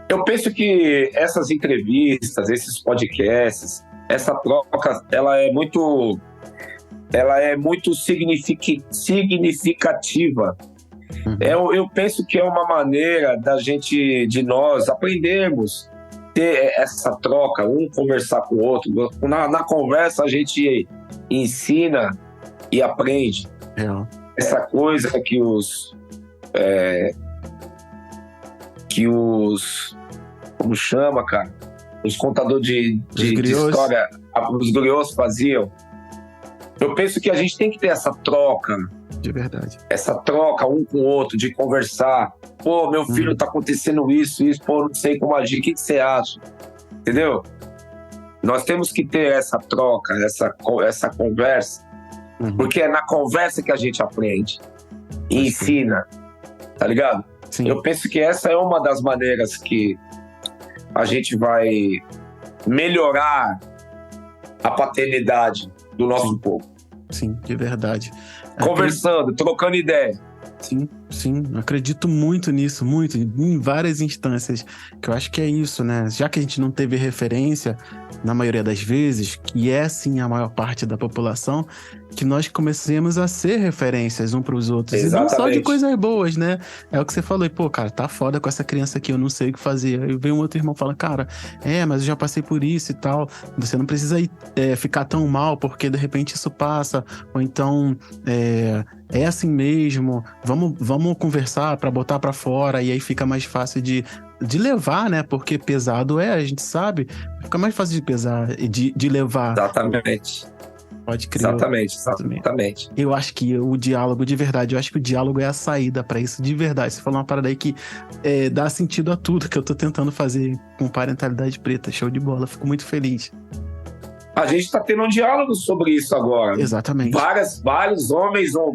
Eu penso que essas entrevistas, esses podcasts, essa troca, ela é muito significativa. Eu penso que é uma maneira de nós aprendermos, ter essa troca, um conversar com o outro. Na conversa a gente ensina e aprende. Essa coisa que os como chama, cara? os contadores de griots. história, os griots faziam. Eu penso que a gente tem que ter essa troca. De verdade. Essa troca um com o outro, de conversar. Pô, meu filho tá acontecendo isso, pô, não sei como agir, o que você acha? Entendeu? Nós temos que ter essa troca, essa conversa, porque é na conversa que a gente aprende e ensina, tá ligado? Sim. Eu penso que essa é uma das maneiras que a gente vai melhorar a paternidade do nosso povo. Sim, de verdade. Conversando, trocando ideia. Sim, acredito muito nisso, muito, em várias instâncias, que eu acho que é isso, né? Já que a gente não teve referência, na maioria das vezes, que é sim a maior parte da população, que nós comecemos a ser referências um para os outros. Exatamente. E não só de coisas boas, né? É o que você falou, e pô, cara, tá foda com essa criança aqui, eu não sei o que fazer. Aí vem um outro irmão e fala, cara, mas eu já passei por isso e tal, você não precisa ficar tão mal, porque de repente isso passa, ou então é assim mesmo, vamos conversar para botar para fora, e aí fica mais fácil de levar, né? Porque pesado a gente sabe, fica mais fácil de pesar, de levar. Exatamente. Pode crer. Exatamente. Eu acho que o diálogo, de verdade, eu acho que o diálogo é a saída pra isso, de verdade. Você falou uma parada aí que dá sentido a tudo que eu tô tentando fazer com parentalidade preta. Show de bola, fico muito feliz. A gente tá tendo um diálogo sobre isso agora. Exatamente. Vários homens vão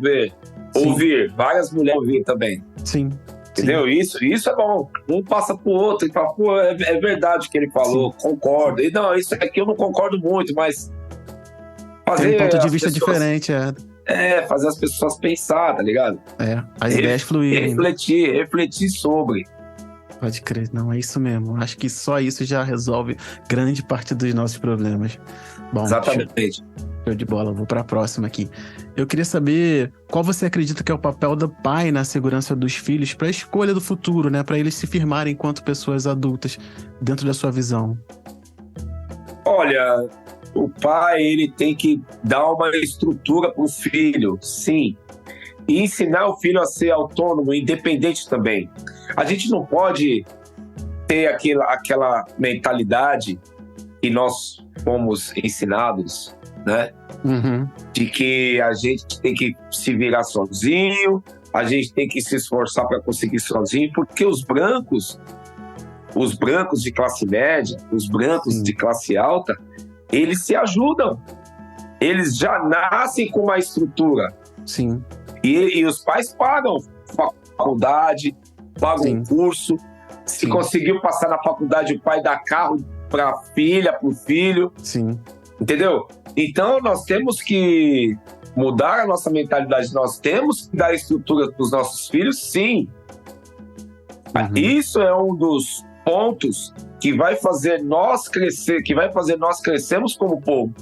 ouvir, várias mulheres vão ouvir também. Sim. Entendeu? Isso é bom. Um passa pro outro e fala, pô, é verdade o que ele falou, concordo. E não, isso aqui eu não concordo muito, mas fazer tem um ponto de vista diferente, fazer as pessoas pensar, tá ligado? As ideias fluírem. Refletir sobre. Pode crer, não, é isso mesmo. Acho que só isso já resolve grande parte dos nossos problemas. Bom, exatamente. Show de bola, vou pra próxima aqui. Eu queria saber qual você acredita que é o papel do pai na segurança dos filhos para a escolha do futuro, né? Para eles se firmarem enquanto pessoas adultas, dentro da sua visão. Olha, o pai, ele tem que dar uma estrutura pro filho, sim. E ensinar o filho a ser autônomo, independente também. A gente não pode ter aquela mentalidade que nós fomos ensinados, né? De que a gente tem que se virar sozinho, a gente tem que se esforçar para conseguir sozinho, porque os brancos de classe média, os brancos de classe alta, eles se ajudam. Eles já nascem com uma estrutura. Sim. E os pais pagam faculdade, pagam curso. Se conseguiu passar na faculdade, o pai dá carro para a filha, para o filho. Sim. Entendeu? Então, nós temos que mudar a nossa mentalidade. Nós temos que dar estrutura para os nossos filhos, sim. Isso é um dos pontos que vai fazer nós crescer, que vai fazer nós crescermos como povo.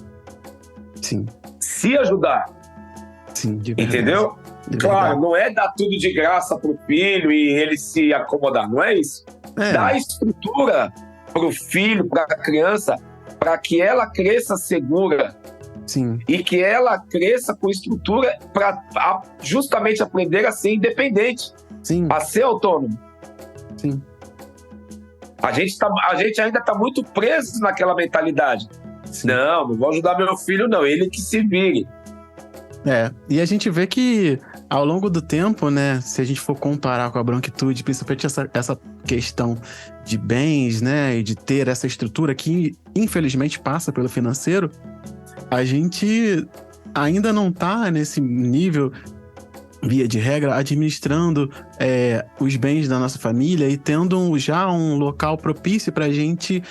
Sim. Se ajudar. Sim, de verdade. Entendeu? Claro, não é dar tudo de graça pro filho e ele se acomodar, não é isso. Dar estrutura pro filho, pra criança, para que ela cresça segura. Sim. E que ela cresça com estrutura para justamente aprender a ser independente. Sim. A ser autônomo. Sim. A gente ainda está muito preso naquela mentalidade. Sim. Não vou ajudar meu filho, não. Ele que se vire. E a gente vê que ao longo do tempo, né, se a gente for comparar com a branquitude, principalmente essa questão de bens, né, e de ter essa estrutura que infelizmente passa pelo financeiro, a gente ainda não tá nesse nível, via de regra, administrando os bens da nossa família e tendo já um local propício pra gente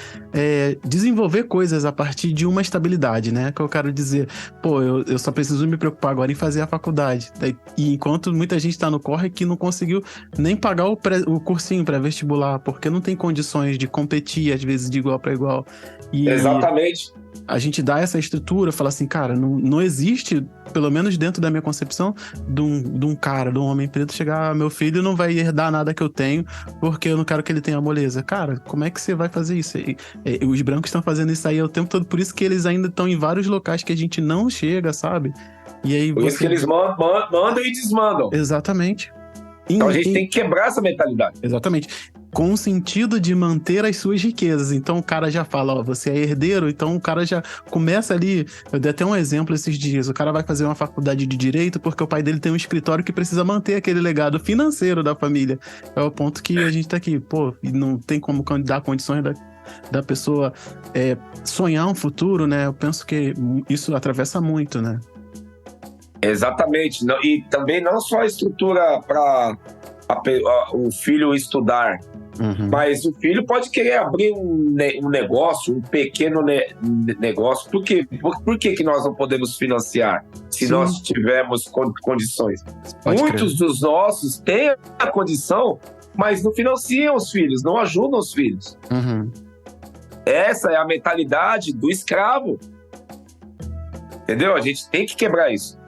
desenvolver coisas a partir de uma estabilidade, né? Que eu quero dizer, pô, eu só preciso me preocupar agora em fazer a faculdade. E enquanto muita gente tá no corre que não conseguiu nem pagar o cursinho pré-vestibular, porque não tem condições de competir, às vezes, de igual para igual. Exatamente. A gente dá essa estrutura, fala assim, cara, não existe, pelo menos dentro da minha concepção, de um homem preto chegar, meu filho não vai herdar nada que eu tenho, porque eu não quero que ele tenha moleza. Cara, como é que você vai fazer isso? Os brancos estão fazendo isso aí o tempo todo, por isso que eles ainda estão em vários locais que a gente não chega, sabe? E aí por isso que eles mandam e desmandam. Exatamente. Então a gente tem que quebrar essa mentalidade. Exatamente. com o sentido de manter as suas riquezas. Então o cara já fala, ó, você é herdeiro, então o cara já começa ali. Eu dei até um exemplo esses dias: o cara vai fazer uma faculdade de direito porque o pai dele tem um escritório que precisa manter aquele legado financeiro da família. É o ponto que a gente tá aqui, pô, e não tem como dar condições da pessoa sonhar um futuro, né? Eu penso que isso atravessa muito, né? Exatamente. E também não só a estrutura para o filho estudar, mas o filho pode querer abrir um negócio, um pequeno negócio. Por quê? Por que nós não podemos financiar se Sim. nós tivermos condições? Pode Muitos crer. dos nossos têm a condição, mas não financiam os filhos, não ajudam os filhos. Essa é a mentalidade do escravo. Entendeu? A gente tem que quebrar isso.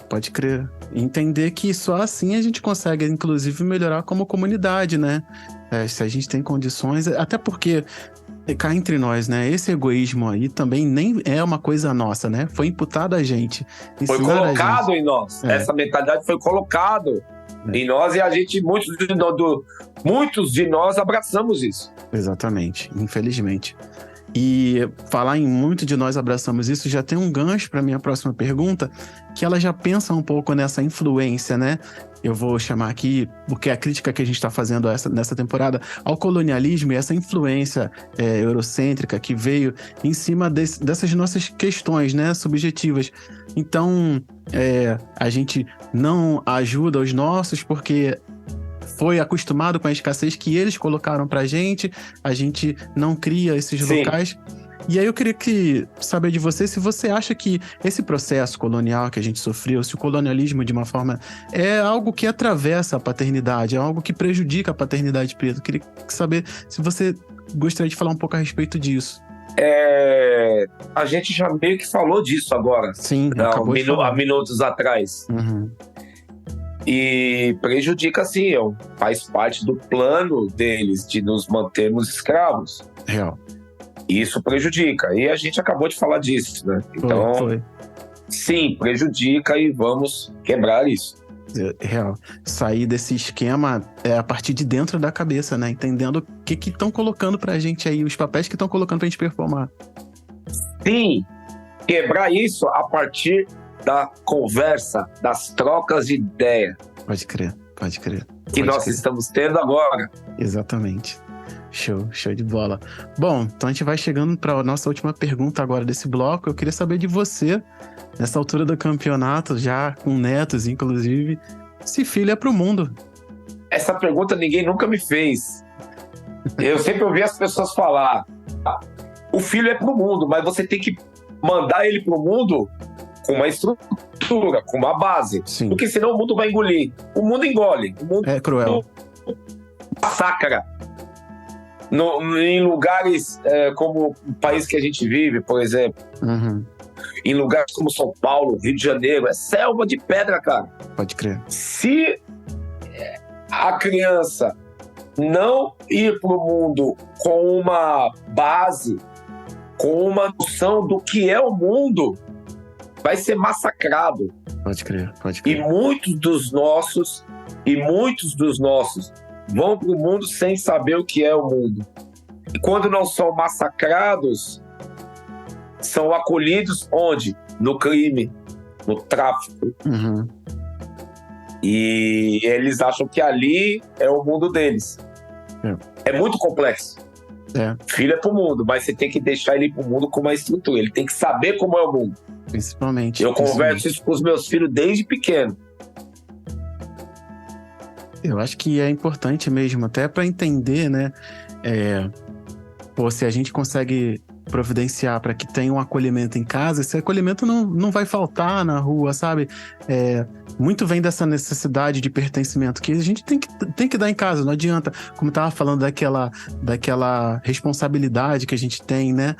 Pode crer. Entender que só assim a gente consegue, inclusive, melhorar como comunidade, né? Se a gente tem condições, até porque, cá entre nós, né? Esse egoísmo aí também nem é uma coisa nossa, né? Foi imputado a gente. Foi colocado em nós. Essa mentalidade foi colocada em nós e a gente, muitos de nós abraçamos isso. Exatamente, infelizmente. E falar em muito de nós abraçamos isso já tem um gancho para minha próxima pergunta, que ela já pensa um pouco nessa influência, né? Eu vou chamar aqui, porque a crítica que a gente está fazendo nessa temporada ao colonialismo e essa influência eurocêntrica que veio em cima dessas nossas questões, né, subjetivas. Então, a gente não ajuda os nossos porque foi acostumado com a escassez que eles colocaram pra gente, a gente não cria esses locais. E aí eu queria saber de você se você acha que esse processo colonial que a gente sofreu, se o colonialismo de uma forma é algo que atravessa a paternidade, é algo que prejudica a paternidade preta. Eu queria saber se você gostaria de falar um pouco a respeito disso. A gente já meio que falou disso agora. Sim, acabou de falar. Há minutos atrás. E prejudica, sim, faz parte do plano deles de nos mantermos escravos. Real. Isso prejudica. E a gente acabou de falar disso, né? Então, sim, prejudica e vamos quebrar isso. Real. Sair desse esquema a partir de dentro da cabeça, né? Entendendo o que estão colocando pra gente aí, os papéis que estão colocando pra gente performar. Sim, quebrar isso a partir da conversa, das trocas de ideia. Pode crer. Que nós estamos tendo agora. Exatamente. Show de bola. Bom, então a gente vai chegando para a nossa última pergunta agora desse bloco. Eu queria saber de você, nessa altura do campeonato, já com netos, inclusive, se filho é pro mundo. Essa pergunta ninguém nunca me fez. Eu sempre ouvi as pessoas falar: o filho é pro mundo, mas você tem que mandar ele pro mundo com uma estrutura, com uma base. Sim. Porque senão o mundo vai engolir. O mundo engole. O mundo é cruel. Massacra. Em lugares como o país que a gente vive, por exemplo. Em lugares como São Paulo, Rio de Janeiro, é selva de pedra, cara. Pode crer. Se a criança não ir pro mundo com uma base, com uma noção do que é o mundo, vai ser massacrado. Pode crer. E muitos dos nossos vão pro mundo sem saber o que é o mundo. E quando não são massacrados, são acolhidos onde? No crime, no tráfico. E eles acham que ali é o mundo deles. É muito complexo. Filho é pro mundo, mas você tem que deixar ele ir pro mundo com uma estrutura. Ele tem que saber como é o mundo. Principalmente. Eu converso isso com os meus filhos desde pequeno. Eu acho que é importante mesmo, até para entender, né? Se a gente consegue providenciar para que tenha um acolhimento em casa, esse acolhimento não vai faltar na rua, sabe? Muito vem dessa necessidade de pertencimento que a gente tem que dar em casa, não adianta. Como eu tava falando daquela responsabilidade que a gente tem, né?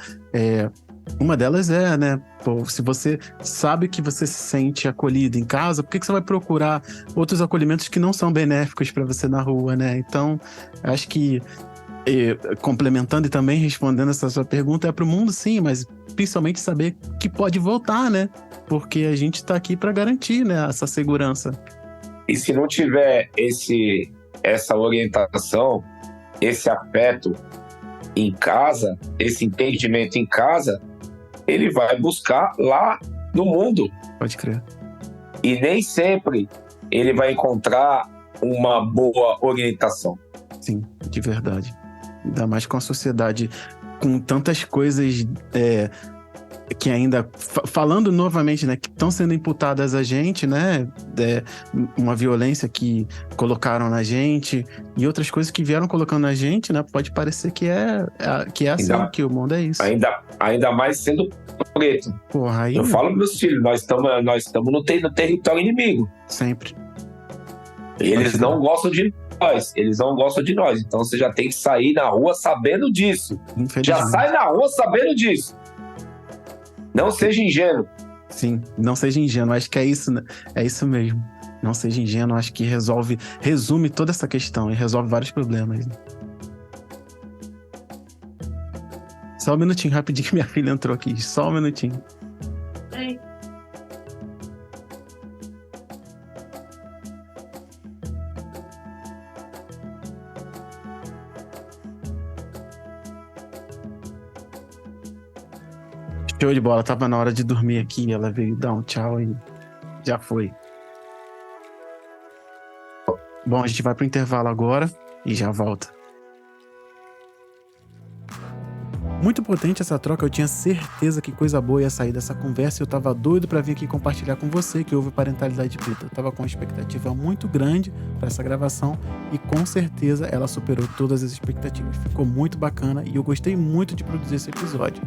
Uma delas né? Se você sabe que você se sente acolhido em casa, por que você vai procurar outros acolhimentos que não são benéficos para você na rua, né? Então, acho que complementando e também respondendo essa sua pergunta, é pro mundo sim, mas principalmente saber que pode voltar, né? Porque a gente tá aqui para garantir, né, essa segurança. E se não tiver essa orientação, esse afeto em casa, esse entendimento em casa, ele vai buscar lá no mundo. Pode crer. E nem sempre ele vai encontrar uma boa orientação. Sim, de verdade. Ainda mais com a sociedade, com tantas coisas que ainda, falando novamente, né, que estão sendo imputadas a gente, né, uma violência que colocaram na gente e outras coisas que vieram colocando na gente, né, pode parecer que é assim, que o mundo é isso. Ainda mais sendo preto. Porra, aí... Eu falo pros meus filhos, nós estamos no território inimigo. Sempre. Eles não gostam de nós, então você já tem que sair na rua sabendo disso. Já sai na rua sabendo disso. Não seja ingênuo. Sim, não seja ingênuo. Acho que é isso, né? É isso mesmo. Não seja ingênuo. Acho que resume toda essa questão e resolve vários problemas. Né? Só um minutinho, rapidinho, que minha filha entrou aqui. Só um minutinho. Ei. Show de bola, tava na hora de dormir aqui, ela veio dar um tchau e já foi. Bom, a gente vai pro intervalo agora e já volta. Muito potente essa troca, eu tinha certeza que coisa boa ia sair dessa conversa e eu tava doido pra vir aqui compartilhar com você que houve Parentalidade Preta. Eu tava com uma expectativa muito grande pra essa gravação e com certeza ela superou todas as expectativas. Ficou muito bacana e eu gostei muito de produzir esse episódio.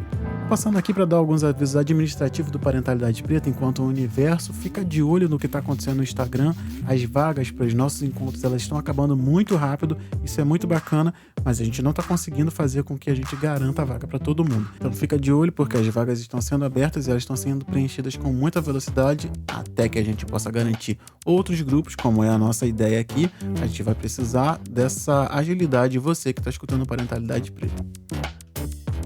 Passando aqui para dar alguns avisos administrativos do Parentalidade Preta, enquanto o universo fica de olho no que está acontecendo no Instagram. As vagas para os nossos encontros elas estão acabando muito rápido, isso é muito bacana, mas a gente não está conseguindo fazer com que a gente garanta a vaga para todo mundo. Então fica de olho porque as vagas estão sendo abertas e elas estão sendo preenchidas com muita velocidade até que a gente possa garantir outros grupos, como é a nossa ideia aqui. A gente vai precisar dessa agilidade de você que está escutando o Parentalidade Preta.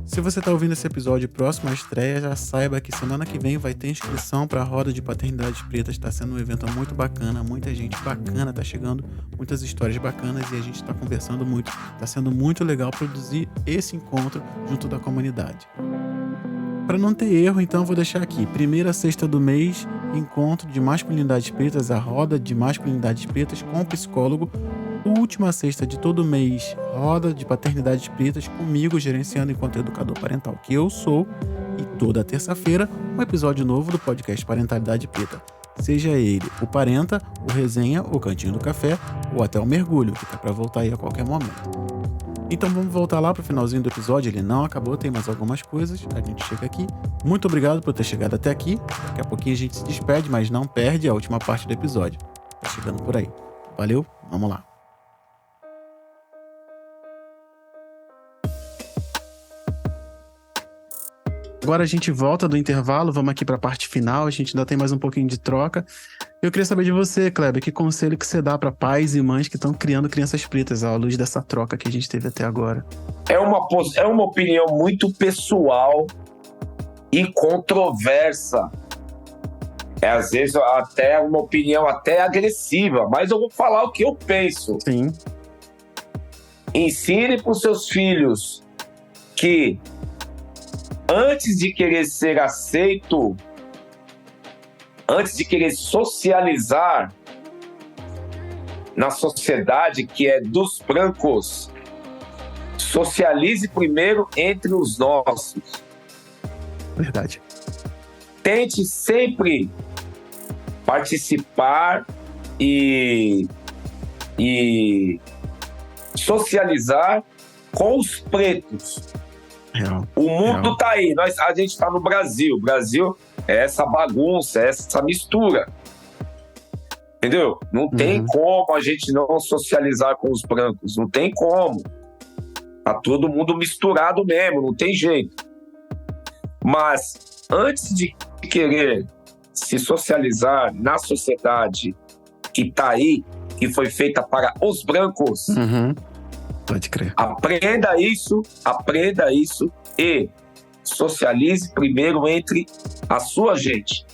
Se você está ouvindo esse episódio próximo à estreia, já saiba que semana que vem vai ter inscrição para a Roda de Paternidades Pretas. Está sendo um evento muito bacana, muita gente bacana está chegando, muitas histórias bacanas e a gente está conversando muito. Está sendo muito legal produzir esse encontro junto da comunidade. Para não ter erro, então vou deixar aqui. Primeira sexta do mês, encontro de masculinidades pretas, a Roda de Masculinidades Pretas com o psicólogo. Última sexta de todo mês, Roda de Paternidades Pretas comigo, gerenciando enquanto educador parental que eu sou. E toda terça-feira, um episódio novo do podcast Parentalidade Preta. Seja ele o Parenta, o Resenha, o Cantinho do Café ou até o Mergulho, que tá para voltar aí a qualquer momento. Então vamos voltar lá pro finalzinho do episódio, ele não acabou, tem mais algumas coisas, a gente chega aqui. Muito obrigado por ter chegado até aqui, daqui a pouquinho a gente se despede, mas não perde a última parte do episódio. Tá chegando por aí. Valeu, vamos lá. Agora a gente volta do intervalo, vamos aqui para a parte final, a gente ainda tem mais um pouquinho de troca. Eu queria saber de você, Kleber, que conselho que você dá para pais e mães que estão criando crianças pretas à luz dessa troca que a gente teve até agora? É uma opinião muito pessoal e controversa. Às vezes até uma opinião até agressiva, mas eu vou falar o que eu penso. Sim. Ensine para os seus filhos que antes de querer ser aceito, antes de querer socializar na sociedade que é dos brancos, socialize primeiro entre os nossos. Verdade. Tente sempre participar e socializar com os pretos. Real. O mundo tá aí, a gente tá no Brasil. O Brasil é essa bagunça, é essa mistura. Entendeu? Não tem como a gente não socializar com os brancos. Não tem como. Tá todo mundo misturado mesmo, não tem jeito. Mas antes de querer se socializar na sociedade que tá aí, que foi feita para os brancos, pode crer. Aprenda isso e socialize primeiro entre a sua gente.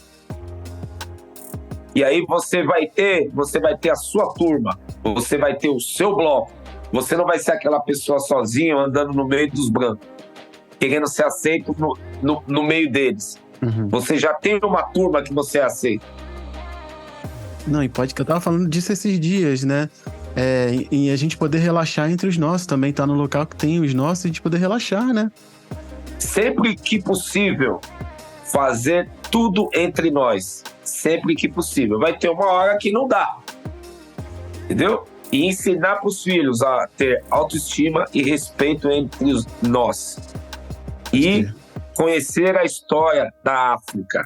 E aí você vai ter a sua turma. Você vai ter o seu bloco. Você não vai ser aquela pessoa sozinha andando no meio dos brancos, querendo ser aceito no meio deles. Uhum. Você já tem uma turma que você aceita. Não, e pode que eu tava falando disso esses dias, né? E a gente poder relaxar entre os nossos também, tá no local que tem os nossos e a gente poder relaxar, né? Sempre que possível, fazer tudo entre nós. Sempre que possível. Vai ter uma hora que não dá. Entendeu? E ensinar para os filhos a ter autoestima e respeito entre nós. E conhecer a história da África.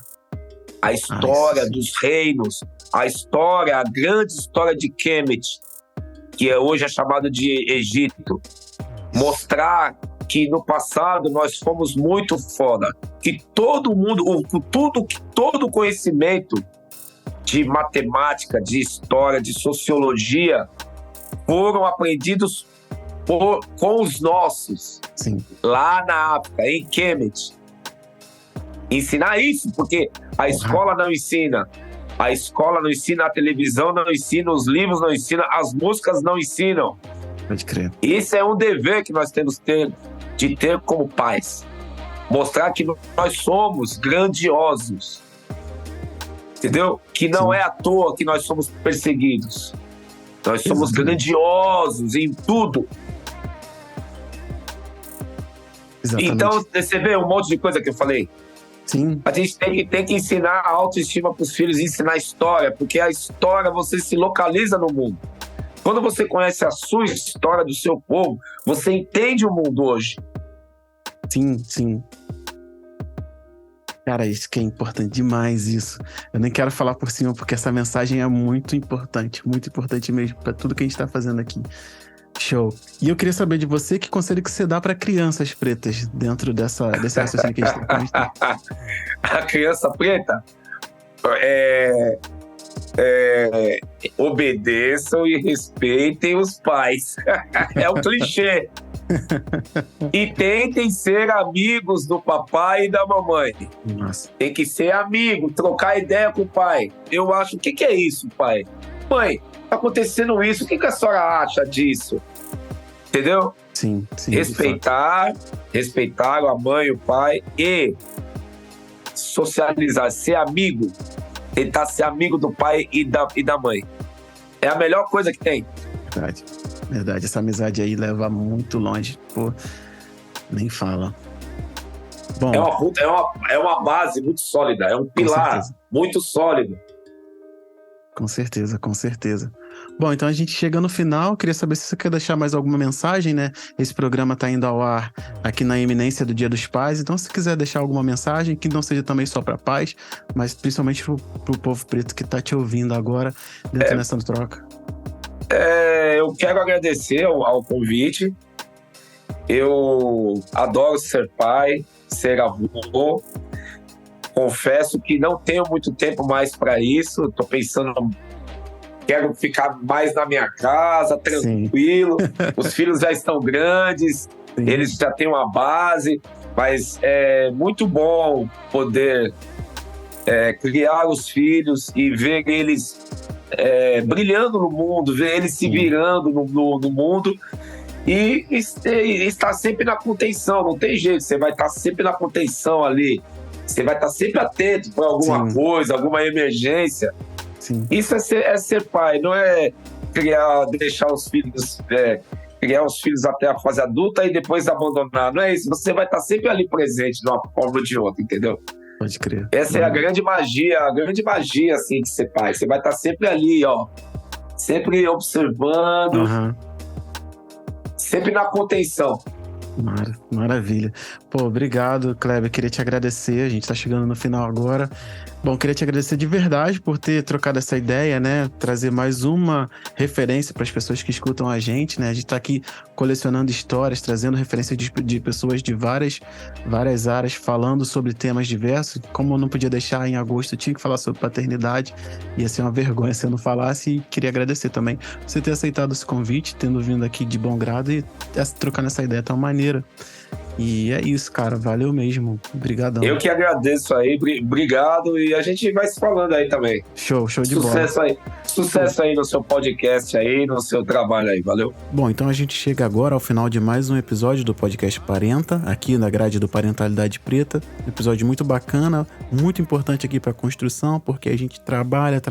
A história dos reinos. A grande história de Kemet, que hoje é chamado de Egito. Mostrar que no passado nós fomos muito foda. Que todo mundo, todo conhecimento de matemática, de história, de sociologia foram aprendidos com os nossos. Sim. Lá na África, em Kemet. Ensinar isso, porque a escola não ensina. A escola não ensina, a televisão não ensina, os livros não ensinam, as músicas não ensinam. Pode crer. Isso é um dever que nós temos de ter como pais. Mostrar que nós somos grandiosos. Entendeu? Que não é à toa que nós somos perseguidos. Nós somos grandiosos em tudo. Exatamente. Então, você vê um monte de coisa que eu falei. Sim. A gente tem que ensinar a autoestima para os filhos, ensinar história, porque a história você se localiza no mundo. Quando você conhece a sua história do seu povo, você entende o mundo hoje. Sim, sim. Cara, isso que é importante demais, isso. Eu nem quero falar por cima, porque essa mensagem é muito importante mesmo, para tudo que a gente tá fazendo aqui. Show. E eu queria saber de você, que conselho que você dá para crianças pretas dentro desse raciocínio que a gente tá. A criança preta obedeçam e respeitem os pais. É um clichê. E tentem ser amigos do papai e da mamãe. Nossa. Tem que ser amigo, trocar ideia com o pai. Eu acho, o que é isso, pai? Mãe, tá acontecendo isso, o que a senhora acha disso? Entendeu? Sim. Respeitar a mãe, o pai e socializar, ser amigo, tentar ser amigo do pai e da mãe. É a melhor coisa que tem. Verdade, essa amizade aí leva muito longe. Pô, nem fala. Bom, é uma base muito sólida, é um pilar muito sólido. Com certeza. Bom, então a gente chega no final. Queria saber se você quer deixar mais alguma mensagem, né? Esse programa tá indo ao ar aqui na iminência do Dia dos Pais. Então, se quiser deixar alguma mensagem, que não seja também só para pais, mas principalmente pro povo preto que tá te ouvindo agora dentro dessa troca. Eu quero agradecer ao convite. Eu adoro ser pai, ser avô. Confesso que não tenho muito tempo mais para isso. Estou pensando, quero ficar mais na minha casa, tranquilo. Os filhos já estão grandes, eles já têm uma base, mas é muito bom poder criar os filhos e ver eles brilhando no mundo, ver eles se virando no mundo e estar sempre na contenção. Não tem jeito, você vai estar sempre na contenção ali. Você vai estar sempre atento para alguma coisa, alguma emergência. Sim. Isso é ser pai, não é deixar os filhos, criar os filhos até a fase adulta e depois abandonar. Não é isso, você vai estar sempre ali presente de uma forma ou de outra, entendeu? Pode crer. Essa é a grande magia assim, de ser pai. Você vai estar sempre ali, ó, sempre observando, sempre na contenção. Maravilha. Pô, obrigado, Kleber. Queria te agradecer. A gente tá chegando no final agora. Bom, queria te agradecer de verdade por ter trocado essa ideia, né? Trazer mais uma referência para as pessoas que escutam a gente, né? A gente tá aqui colecionando histórias, trazendo referências de pessoas de várias áreas, falando sobre temas diversos. Como eu não podia deixar em agosto, eu tinha que falar sobre paternidade. Ia ser uma vergonha se eu não falasse. E queria agradecer também você ter aceitado esse convite, tendo vindo aqui de bom grado e trocando essa ideia tão maneira. E é isso, cara. Valeu mesmo. Obrigadão. Eu que agradeço aí. Obrigado. E a gente vai se falando aí também. Show de bola. Sucesso aí. Sucesso aí no seu podcast aí, no seu trabalho aí, valeu? Bom, então a gente chega agora ao final de mais um episódio do podcast Parenta, aqui na grade do Parentalidade Preta. Um episódio muito bacana, muito importante aqui para a construção, porque a gente trabalha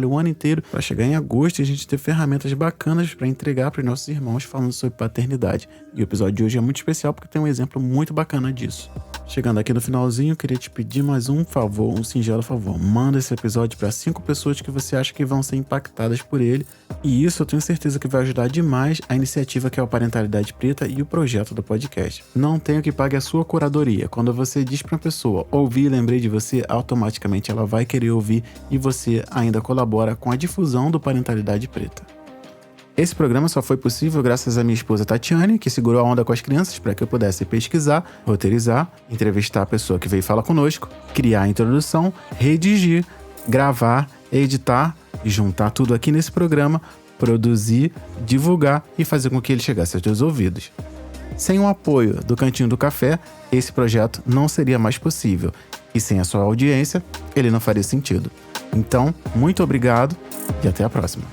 o ano inteiro para chegar em agosto e a gente ter ferramentas bacanas para entregar para os nossos irmãos falando sobre paternidade. E o episódio de hoje é muito especial porque tem um exemplo muito bacana disso. Chegando aqui no finalzinho, eu queria te pedir mais um favor, um singelo favor. Manda esse episódio para 5 pessoas que você acha que vão ser impactadas por ele. E isso eu tenho certeza que vai ajudar demais a iniciativa que é o Parentalidade Preta e o projeto do podcast. Não tenho que pague a sua curadoria. Quando você diz para uma pessoa, ouvi e lembrei de você, automaticamente ela vai querer ouvir e você ainda colabora com a difusão do Parentalidade Preta. Esse programa só foi possível graças à minha esposa Tatiane, que segurou a onda com as crianças para que eu pudesse pesquisar, roteirizar, entrevistar a pessoa que veio falar conosco, criar a introdução, redigir, gravar, editar e juntar tudo aqui nesse programa, produzir, divulgar e fazer com que ele chegasse aos teus ouvidos. Sem o apoio do Cantinho do Café, esse projeto não seria mais possível e sem a sua audiência, ele não faria sentido. Então, muito obrigado e até a próxima.